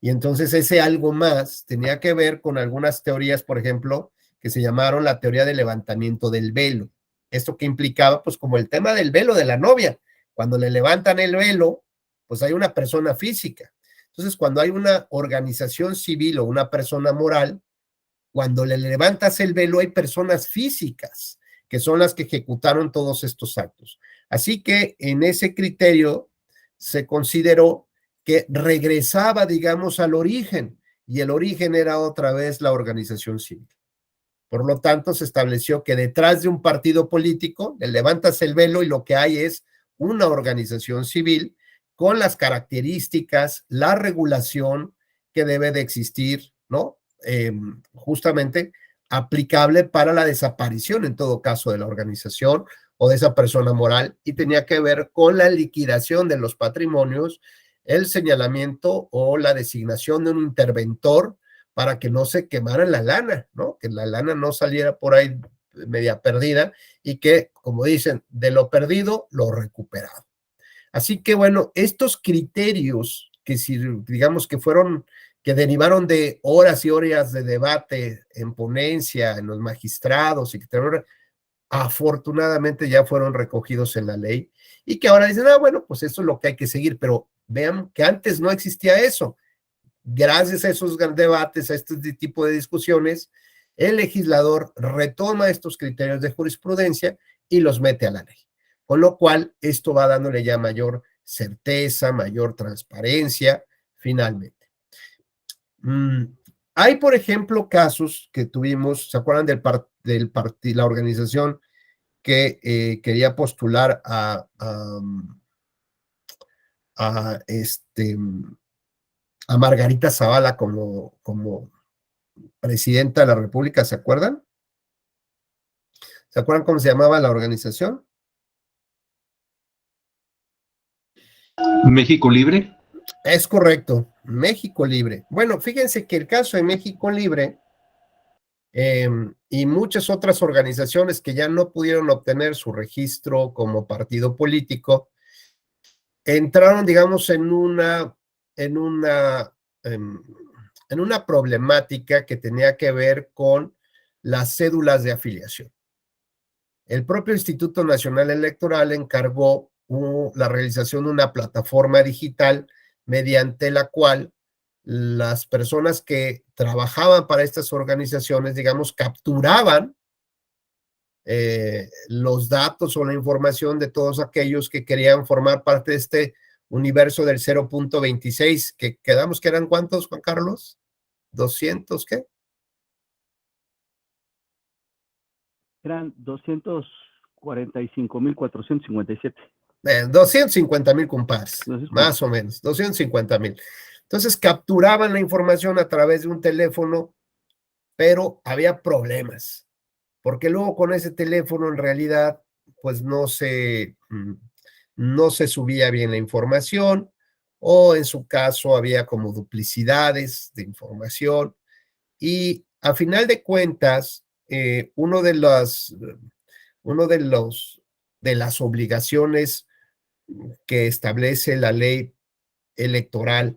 Y entonces ese algo más tenía que ver con algunas teorías, por ejemplo, que se llamaron la teoría del levantamiento del velo. Esto que implicaba, pues, como el tema del velo de la novia. Cuando le levantan el velo, pues hay una persona física. Entonces, cuando hay una organización civil o una persona moral, cuando le levantas el velo hay personas físicas que son las que ejecutaron todos estos actos. Así que en ese criterio se consideró que regresaba, digamos, al origen, y el origen era otra vez la organización civil. Por lo tanto, se estableció que detrás de un partido político le levantas el velo y lo que hay es una organización civil con las características, la regulación que debe de existir, ¿no? Justamente aplicable para la desaparición, en todo caso, de la organización o de esa persona moral, y tenía que ver con la liquidación de los patrimonios, el señalamiento o la designación de un interventor para que no se quemara la lana, ¿no? Que la lana no saliera por ahí media perdida y que, como dicen, de lo perdido, lo recuperado. Así que, bueno, estos criterios que si, digamos que fueron, que derivaron de horas y horas de debate en ponencia, en los magistrados, y que afortunadamente ya fueron recogidos en la ley, y que ahora dicen, bueno, pues eso es lo que hay que seguir, pero vean que antes no existía eso. Gracias a esos debates, a este tipo de discusiones, el legislador retoma estos criterios de jurisprudencia y los mete a la ley. Con lo cual, esto va dándole ya mayor certeza, mayor transparencia, finalmente. Hay, por ejemplo, casos que tuvimos, ¿se acuerdan la organización que quería postular a Margarita Zavala como presidenta de la República? ¿Se acuerdan? ¿Se acuerdan cómo se llamaba la organización? ¿México Libre? Es correcto, México Libre. Bueno, fíjense que el caso de México Libre y muchas otras organizaciones que ya no pudieron obtener su registro como partido político, entraron, digamos, en una problemática que tenía que ver con las cédulas de afiliación. El propio Instituto Nacional Electoral encargó la realización de una plataforma digital mediante la cual las personas que trabajaban para estas organizaciones, digamos, capturaban los datos o la información de todos aquellos que querían formar parte de este universo del 0.26, que quedamos que eran ¿cuántos, Juan Carlos? ¿200 qué? Eran 245,457. 250,000 compadres, más o menos, 250,000. Entonces capturaban la información a través de un teléfono pero había problemas, porque luego con ese teléfono en realidad pues no se subía bien la información, o en su caso había como duplicidades de información, y a final de cuentas, uno de las obligaciones que establece la ley electoral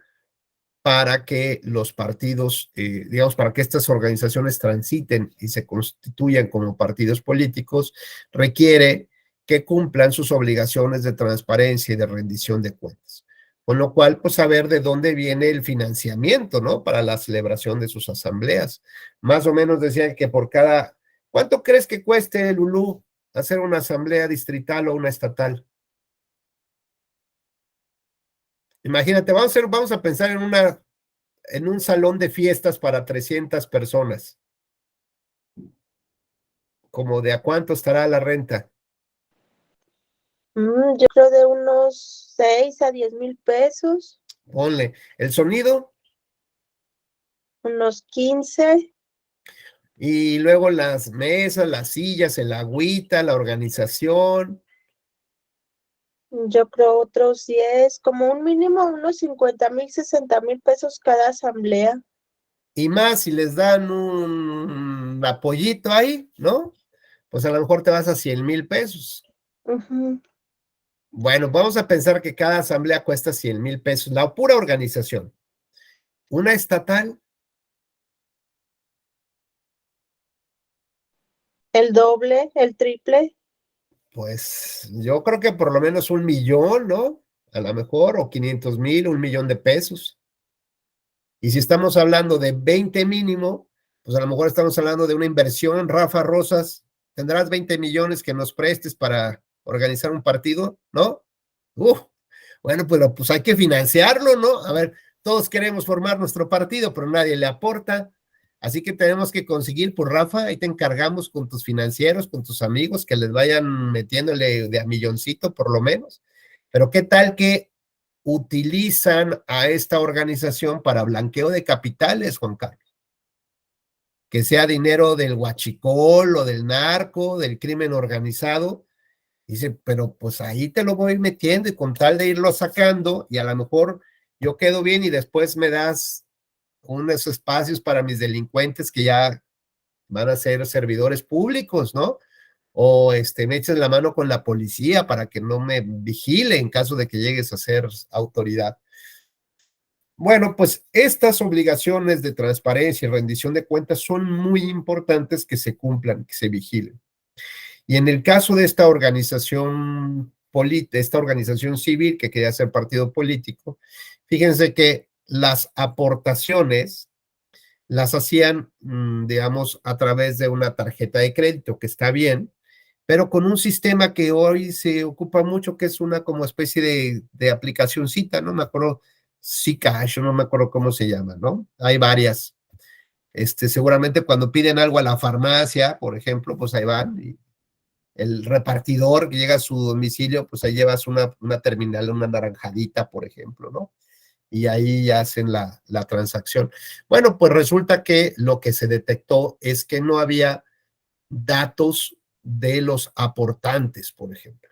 para que los partidos, digamos, para que estas organizaciones transiten y se constituyan como partidos políticos, requiere que cumplan sus obligaciones de transparencia y de rendición de cuentas. Con lo cual, pues saber de dónde viene el financiamiento, ¿no? Para la celebración de sus asambleas. Más o menos decían que por cada, ¿cuánto crees que cueste, Lulú, hacer una asamblea distrital o una estatal? Imagínate, vamos a pensar en un salón de fiestas para 300 personas. ¿Como de a cuánto estará la renta? Yo creo de unos 6 a 10 mil pesos, Ponle. ¿El sonido? unos 15. Y luego las mesas, las sillas, el agüita, la organización. Yo creo otros 10, como un mínimo unos 50 mil, 60 mil pesos cada asamblea. Y más si les dan un apoyito ahí, ¿no? Pues a lo mejor te vas a 100,000 pesos. Ujú. Bueno, vamos a pensar que cada asamblea cuesta 100,000 pesos, la pura organización. Una estatal, El doble, el triple. pues yo creo que por lo menos 1,000,000, ¿no? A lo mejor, o 500,000, 1,000,000 de pesos. Y si estamos hablando de 20 mínimo, pues a lo mejor estamos hablando de una inversión. Rafa Rosas, ¿tendrás 20 millones que nos prestes para organizar un partido? ¿No? Bueno, pues hay que financiarlo, ¿no? A ver, todos queremos formar nuestro partido, pero nadie le aporta. Así que tenemos que conseguir, por Rafa, ahí te encargamos con tus financieros, con tus amigos, que les vayan metiéndole de a milloncito por lo menos. Pero ¿qué tal que utilizan a esta organización para blanqueo de capitales, Juan Carlos? Que sea dinero del huachicol o del narco, del crimen organizado. Dice, pero pues ahí te lo voy metiendo y con tal de irlo sacando, y a lo mejor yo quedo bien y después me das unos espacios para mis delincuentes que ya van a ser servidores públicos, ¿no? O me eches la mano con la policía para que no me vigile en caso de que llegues a ser autoridad. Bueno, pues estas obligaciones de transparencia y rendición de cuentas son muy importantes que se cumplan, que se vigilen. Y en el caso de esta organización civil que quería ser partido político, fíjense que las aportaciones las hacían, digamos, a través de una tarjeta de crédito, que está bien, pero con un sistema que hoy se ocupa mucho, que es una como especie de aplicacioncita, no me acuerdo, Zcash, no me acuerdo cómo se llama, ¿no? Hay varias. Seguramente cuando piden algo a la farmacia, por ejemplo, pues ahí van, y el repartidor que llega a su domicilio, pues ahí llevas una terminal, una naranjadita, por ejemplo, ¿no? Y ahí hacen la transacción. Bueno, pues resulta que lo que se detectó es que no había datos de los aportantes, por ejemplo.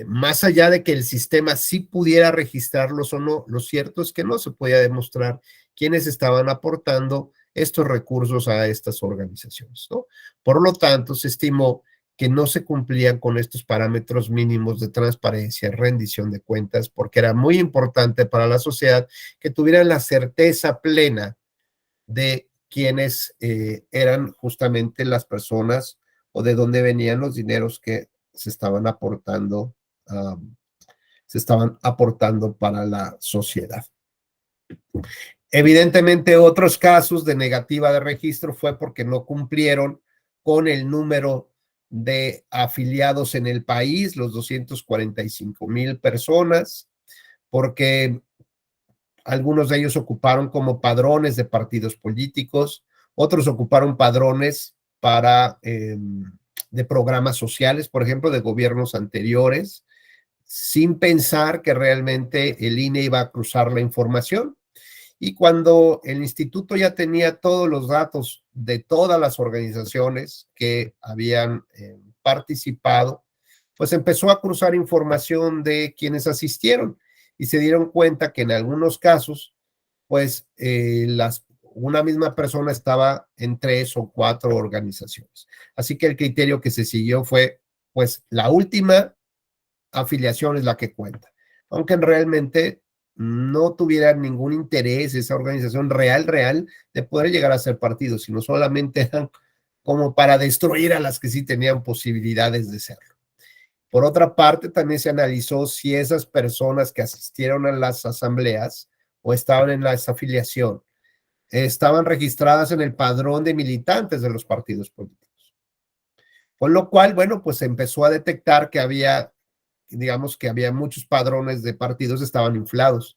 Más allá de que el sistema sí pudiera registrarlos o no, lo cierto es que no se podía demostrar quiénes estaban aportando estos recursos a estas organizaciones, ¿no? Por lo tanto, se estimó que no se cumplían con estos parámetros mínimos de transparencia, rendición de cuentas, porque era muy importante para la sociedad que tuvieran la certeza plena de quiénes eran justamente las personas o de dónde venían los dineros que se estaban aportando para la sociedad. Evidentemente, otros casos de negativa de registro fue porque no cumplieron con el número de afiliados en el país, los 245,000 personas, porque algunos de ellos ocuparon como padrones de partidos políticos, otros ocuparon padrones de programas sociales, por ejemplo, de gobiernos anteriores, sin pensar que realmente el INE iba a cruzar la información. Y cuando el instituto ya tenía todos los datos de todas las organizaciones que habían participado, pues empezó a cruzar información de quienes asistieron y se dieron cuenta que en algunos casos, pues una misma persona estaba en 3 o 4 organizaciones. Así que el criterio que se siguió fue, pues la última afiliación es la que cuenta, aunque realmente no tuviera ningún interés esa organización real de poder llegar a ser partido, sino solamente eran como para destruir a las que sí tenían posibilidades de serlo. Por otra parte, también se analizó si esas personas que asistieron a las asambleas o estaban en la afiliación estaban registradas en el padrón de militantes de los partidos políticos. Con lo cual, bueno, pues se empezó a detectar que había, digamos que había muchos padrones de partidos que estaban inflados,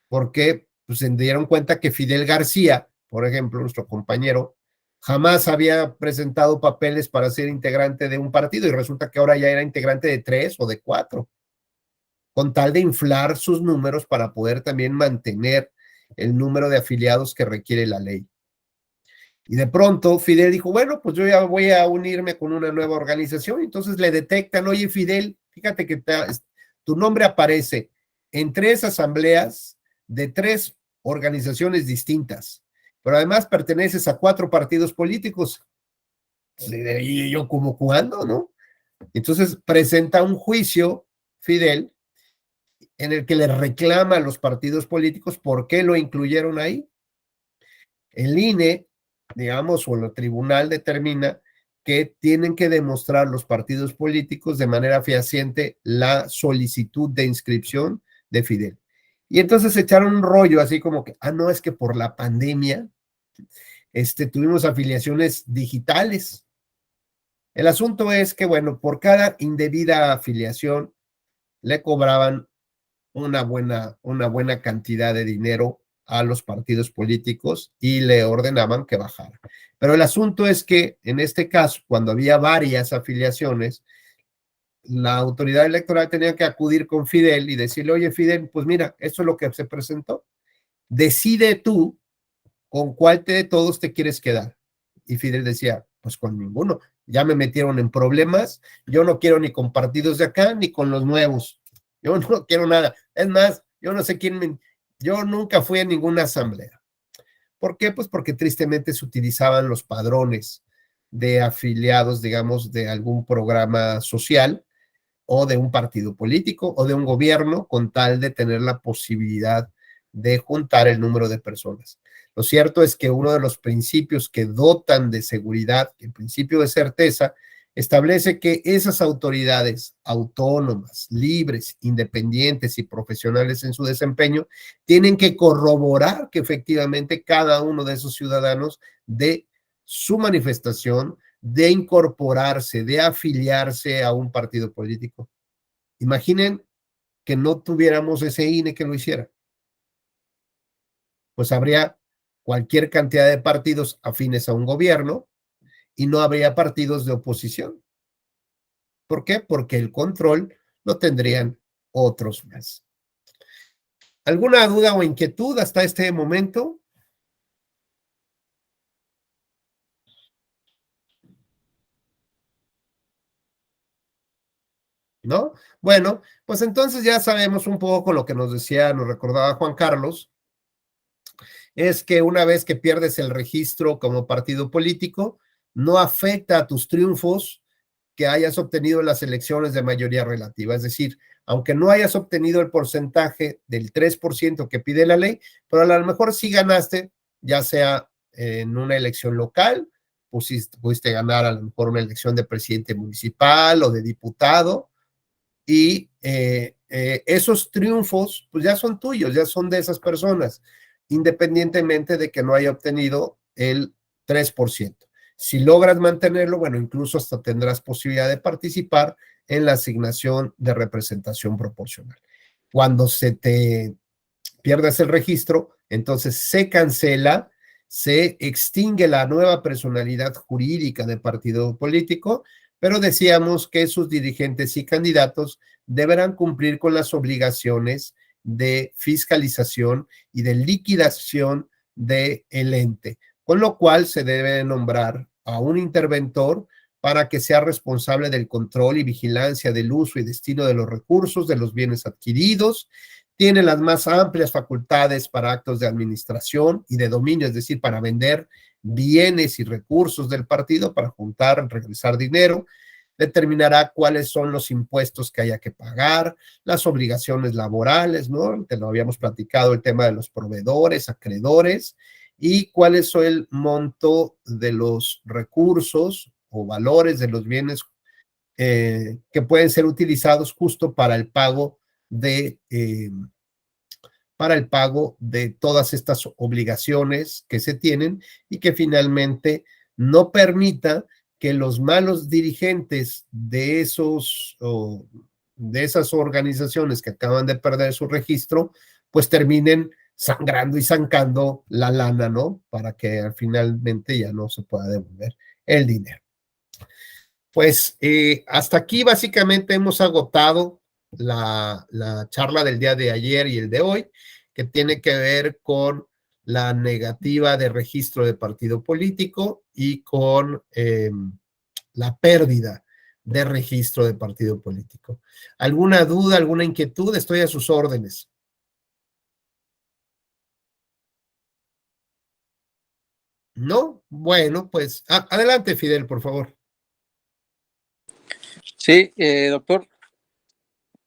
porque pues, se dieron cuenta que Fidel García, por ejemplo, nuestro compañero, jamás había presentado papeles para ser integrante de un partido y resulta que ahora ya era integrante de 3 o de 4, con tal de inflar sus números para poder también mantener el número de afiliados que requiere la ley. Y de pronto Fidel dijo, bueno, pues yo ya voy a unirme con una nueva organización. Entonces le detectan, oye Fidel, fíjate que tu nombre aparece en 3 asambleas de 3 organizaciones distintas, pero además perteneces a 4 partidos políticos. Y yo, ¿cómo cuándo, no? Entonces presenta un juicio, Fidel, en el que le reclama a los partidos políticos por qué lo incluyeron ahí. El INE, digamos, o el tribunal determina que tienen que demostrar los partidos políticos de manera fehaciente la solicitud de inscripción de Fidel. Y entonces echaron un rollo así como que, no, es que por la pandemia tuvimos afiliaciones digitales. El asunto es que, bueno, por cada indebida afiliación le cobraban una buena cantidad de dinero a los partidos políticos y le ordenaban que bajara. Pero el asunto es que en este caso, cuando había varias afiliaciones, la autoridad electoral tenía que acudir con Fidel y decirle, oye Fidel, pues mira, esto es lo que se presentó. Decide tú con cuál de todos te quieres quedar. Y Fidel decía, pues con ninguno. Ya me metieron en problemas, yo no quiero ni con partidos de acá ni con los nuevos. Yo no quiero nada. Es más, yo no sé yo nunca fui a ninguna asamblea. ¿Por qué? Pues porque tristemente se utilizaban los padrones de afiliados, digamos, de algún programa social o de un partido político o de un gobierno con tal de tener la posibilidad de juntar el número de personas. Lo cierto es que uno de los principios que dotan de seguridad, el principio de certeza, establece que esas autoridades autónomas, libres, independientes y profesionales en su desempeño tienen que corroborar que efectivamente cada uno de esos ciudadanos de su manifestación, de incorporarse, de afiliarse a un partido político. Imaginen que no tuviéramos ese INE que lo hiciera. Pues habría cualquier cantidad de partidos afines a un gobierno y no habría partidos de oposición. ¿Por qué? Porque el control lo tendrían otros más. ¿Alguna duda o inquietud hasta este momento? ¿No? Bueno, pues entonces ya sabemos un poco lo que nos recordaba Juan Carlos, es que una vez que pierdes el registro como partido político, no afecta a tus triunfos que hayas obtenido en las elecciones de mayoría relativa. Es decir, aunque no hayas obtenido el porcentaje del 3% que pide la ley, pero a lo mejor sí ganaste, ya sea en una elección local, pudiste ganar a lo mejor una elección de presidente municipal o de diputado, y esos triunfos pues ya son tuyos, ya son de esas personas, independientemente de que no haya obtenido el 3%. Si logras mantenerlo, bueno, incluso hasta tendrás posibilidad de participar en la asignación de representación proporcional. Cuando se te pierdas el registro, entonces se cancela, se extingue la nueva personalidad jurídica de partido político, pero decíamos que sus dirigentes y candidatos deberán cumplir con las obligaciones de fiscalización y de liquidación del ente, con lo cual se debe nombrar a un interventor para que sea responsable del control y vigilancia del uso y destino de los recursos, de los bienes adquiridos. Tiene las más amplias facultades para actos de administración y de dominio, es decir, para vender bienes y recursos del partido, para juntar, regresar dinero. Determinará cuáles son los impuestos que haya que pagar, las obligaciones laborales, ¿no? Te lo habíamos platicado, el tema de los proveedores, acreedores, y cuál es el monto de los recursos o valores de los bienes que pueden ser utilizados justo para el pago de todas estas obligaciones que se tienen y que finalmente no permita que los malos dirigentes de esas organizaciones que acaban de perder su registro, pues terminen sangrando y zancando la lana, ¿no? Para que finalmente ya no se pueda devolver el dinero. Pues hasta aquí básicamente hemos agotado la charla del día de ayer y el de hoy, que tiene que ver con la negativa de registro de partido político y con la pérdida de registro de partido político. ¿Alguna duda, alguna inquietud? Estoy a sus órdenes. ¿No? Bueno, pues adelante, Fidel, por favor. Sí, doctor.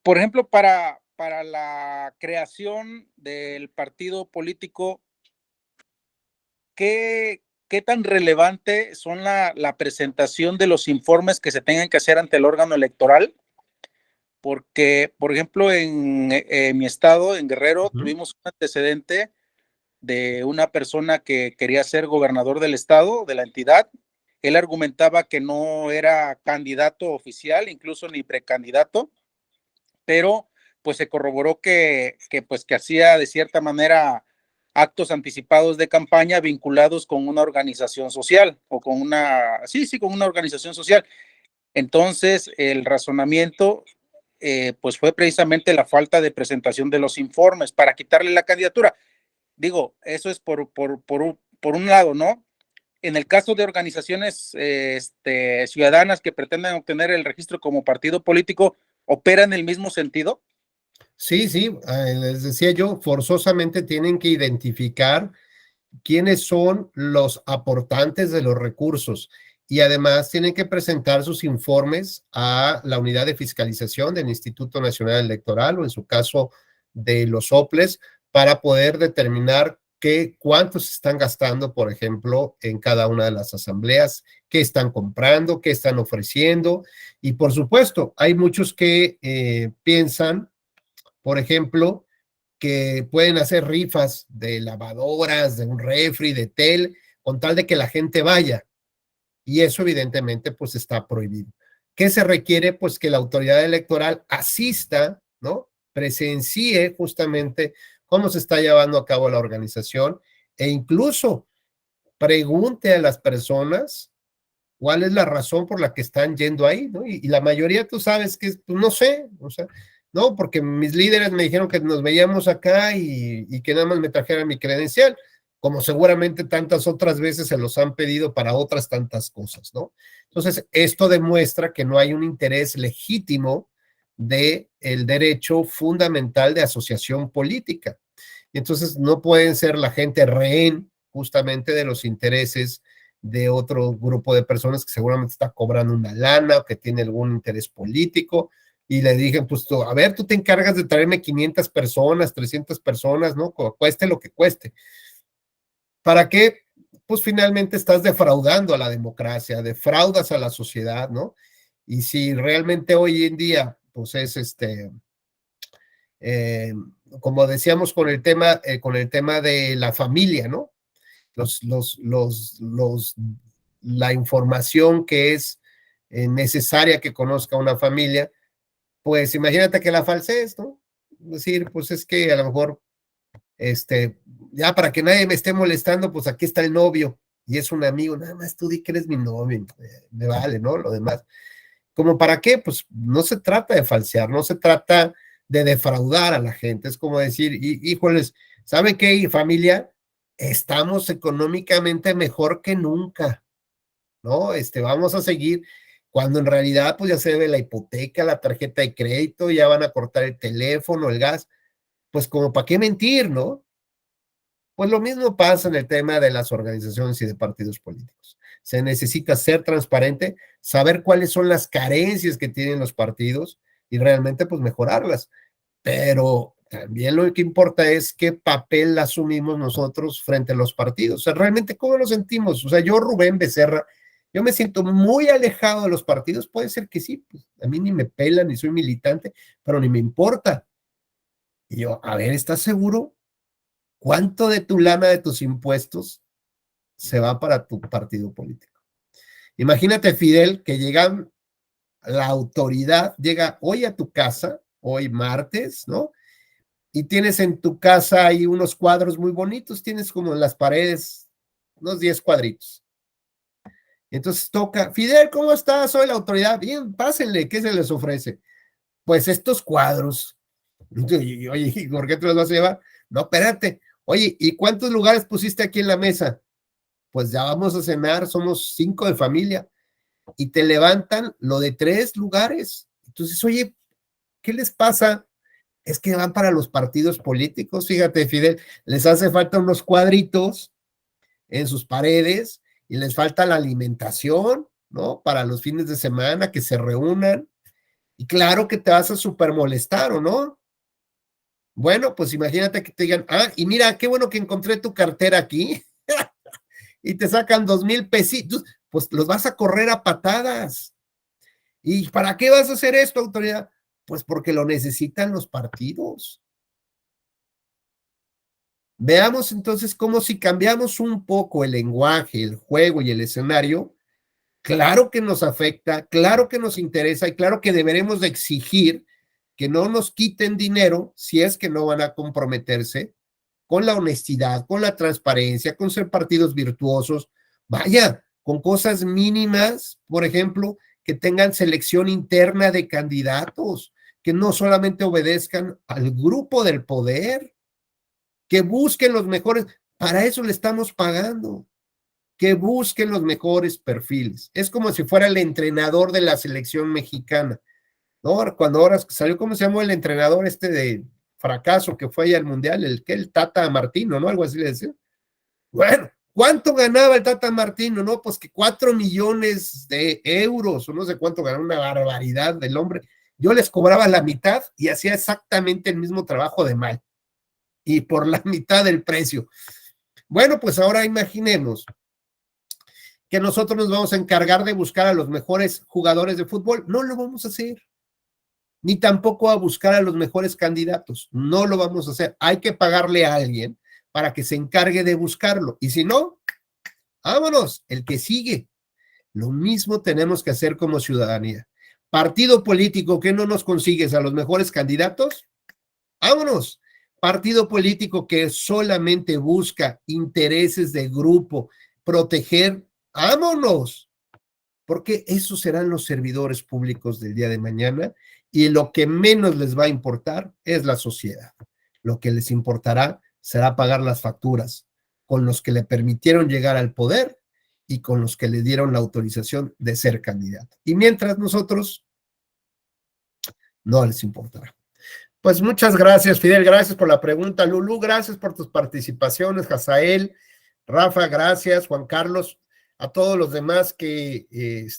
Por ejemplo, para la creación del partido político, ¿qué tan relevante son la presentación de los informes que se tengan que hacer ante el órgano electoral? Porque, por ejemplo, en mi estado, en Guerrero, tuvimos un antecedente de una persona que quería ser gobernador del estado, de la entidad. Él argumentaba que no era candidato oficial, incluso ni precandidato, pero pues se corroboró que hacía de cierta manera actos anticipados de campaña vinculados con una organización social o con una organización social. Entonces, el razonamiento pues fue precisamente la falta de presentación de los informes para quitarle la candidatura. Digo, eso es por un lado, ¿no? En el caso de organizaciones ciudadanas que pretenden obtener el registro como partido político, ¿opera en el mismo sentido? Sí, les decía yo, forzosamente tienen que identificar quiénes son los aportantes de los recursos y además tienen que presentar sus informes a la unidad de fiscalización del Instituto Nacional Electoral o en su caso de los OPLES para poder determinar cuántos están gastando, por ejemplo, en cada una de las asambleas, qué están comprando, qué están ofreciendo. Y por supuesto, hay muchos que piensan, por ejemplo, que pueden hacer rifas de lavadoras, de un refri, de tel, con tal de que la gente vaya. Y eso evidentemente pues está prohibido. ¿Qué se requiere? Pues que la autoridad electoral asista, ¿no? Presencie justamente cómo se está llevando a cabo la organización e incluso pregunte a las personas cuál es la razón por la que están yendo ahí, ¿no? Y la mayoría tú sabes que pues, no sé, o sea, no, porque mis líderes me dijeron que nos veíamos acá y que nada más me trajeran mi credencial, como seguramente tantas otras veces se los han pedido para otras tantas cosas, ¿no? Entonces, esto demuestra que no hay un interés legítimo del derecho fundamental de asociación política. Entonces, no pueden ser la gente rehén justamente de los intereses de otro grupo de personas que seguramente está cobrando una lana o que tiene algún interés político y le dije, pues, a ver, tú te encargas de traerme 500 personas, 300 personas, ¿no? Cueste lo que cueste. ¿Para qué? Pues finalmente estás defraudando a la democracia, defraudas a la sociedad, ¿no? Y si realmente hoy en día, pues es como decíamos con el tema de la familia, ¿no? La información que es necesaria que conozca una familia, pues imagínate que la falsees, ¿no? Es decir, pues es que a lo mejor, ya para que nadie me esté molestando, pues aquí está el novio y es un amigo, nada más tú di que eres mi novio, me vale, ¿no? Lo demás. ¿Cómo para qué? Pues no se trata de falsear, no se trata de defraudar a la gente. Es como decir, híjoles, ¿saben qué, familia? Estamos económicamente mejor que nunca, ¿no? Vamos a seguir, cuando en realidad pues ya se debe la hipoteca, la tarjeta de crédito, ya van a cortar el teléfono, el gas, pues como para qué mentir, ¿no? Pues lo mismo pasa en el tema de las organizaciones y de partidos políticos. Se necesita ser transparente, saber cuáles son las carencias que tienen los partidos y realmente pues mejorarlas. Pero también lo que importa es qué papel asumimos nosotros frente a los partidos. O sea, realmente cómo nos sentimos. O sea, yo, Rubén Becerra, yo me siento muy alejado de los partidos. Puede ser que sí, pues a mí ni me pelan, ni soy militante, pero ni me importa. Y yo, a ver, ¿estás seguro? ¿Cuánto de tu lana, de tus impuestos, se va para tu partido político? Imagínate, Fidel, que llega la autoridad, llega hoy a tu casa, hoy martes, ¿no? Y tienes en tu casa ahí unos cuadros muy bonitos, tienes como en las paredes unos 10 cuadritos. Entonces toca, Fidel, ¿cómo estás? Soy la autoridad. Bien, pásenle, ¿qué se les ofrece? Pues estos cuadros. Oye, ¿por qué te los vas a llevar? No, espérate. Oye, ¿y cuántos lugares pusiste aquí en la mesa? Pues ya vamos a cenar, somos 5 de familia. Y te levantan lo de 3 lugares. Entonces, oye, ¿qué les pasa? Es que van para los partidos políticos. Fíjate, Fidel, les hace falta unos cuadritos en sus paredes y les falta la alimentación, ¿no? Para los fines de semana que se reúnan. Y claro que te vas a súper molestar, ¿o no? Bueno, pues imagínate que te digan, y mira, qué bueno que encontré tu cartera aquí y te sacan 2,000 pesitos, pues los vas a correr a patadas. ¿Y para qué vas a hacer esto, autoridad? Pues porque lo necesitan los partidos. Veamos entonces cómo si cambiamos un poco el lenguaje, el juego y el escenario, claro que nos afecta, claro que nos interesa y claro que deberemos de exigir que no nos quiten dinero si es que no van a comprometerse con la honestidad, con la transparencia, con ser partidos virtuosos, vaya, con cosas mínimas, por ejemplo, que tengan selección interna de candidatos, que no solamente obedezcan al grupo del poder, que busquen los mejores, para eso le estamos pagando, que busquen los mejores perfiles. Es como si fuera el entrenador de la selección mexicana, ¿no? Cuando ahora salió, ¿cómo se llamó el entrenador de fracaso que fue allá al Mundial? El Tata Martino, ¿no? Algo así le decía. Bueno, ¿cuánto ganaba el Tata Martino? No, pues que 4 millones de euros, o no sé cuánto ganaba, una barbaridad del hombre. Yo les cobraba la mitad y hacía exactamente el mismo trabajo de mal. Y por la mitad del precio. Bueno, pues ahora imaginemos que nosotros nos vamos a encargar de buscar a los mejores jugadores de fútbol. No lo vamos a hacer. Ni tampoco a buscar a los mejores candidatos. No lo vamos a hacer. Hay que pagarle a alguien para que se encargue de buscarlo. Y si no, vámonos, el que sigue. Lo mismo tenemos que hacer como ciudadanía. Partido político que no nos consigues a los mejores candidatos, vámonos. Partido político que solamente busca intereses de grupo, proteger, vámonos, porque esos serán los servidores públicos del día de mañana y lo que menos les va a importar es la sociedad. Lo que les importará será pagar las facturas con los que le permitieron llegar al poder y con los que le dieron la autorización de ser candidato. Y mientras nosotros no les importará. Pues muchas gracias, Fidel, gracias por la pregunta. Lulú, gracias por tus participaciones. Hazael, Rafa, gracias. Juan Carlos, a todos los demás que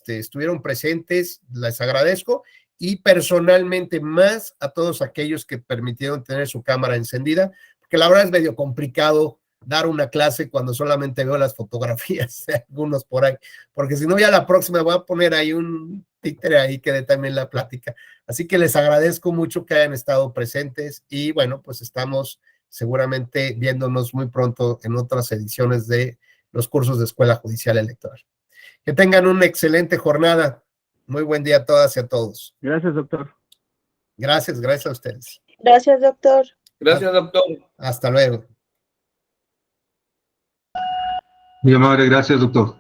estuvieron presentes, les agradezco. Y personalmente más a todos aquellos que permitieron tener su cámara encendida, porque la verdad es medio complicado dar una clase cuando solamente veo las fotografías de algunos por ahí, porque si no ya la próxima voy a poner ahí un títere ahí que dé también la plática. Así que les agradezco mucho que hayan estado presentes y bueno, pues estamos seguramente viéndonos muy pronto en otras ediciones de los cursos de Escuela Judicial Electoral. Que tengan una excelente jornada. Muy buen día a todas y a todos. Gracias, doctor. Gracias a ustedes. Gracias, doctor. Gracias, doctor. Hasta luego. Muy amable, gracias, doctor.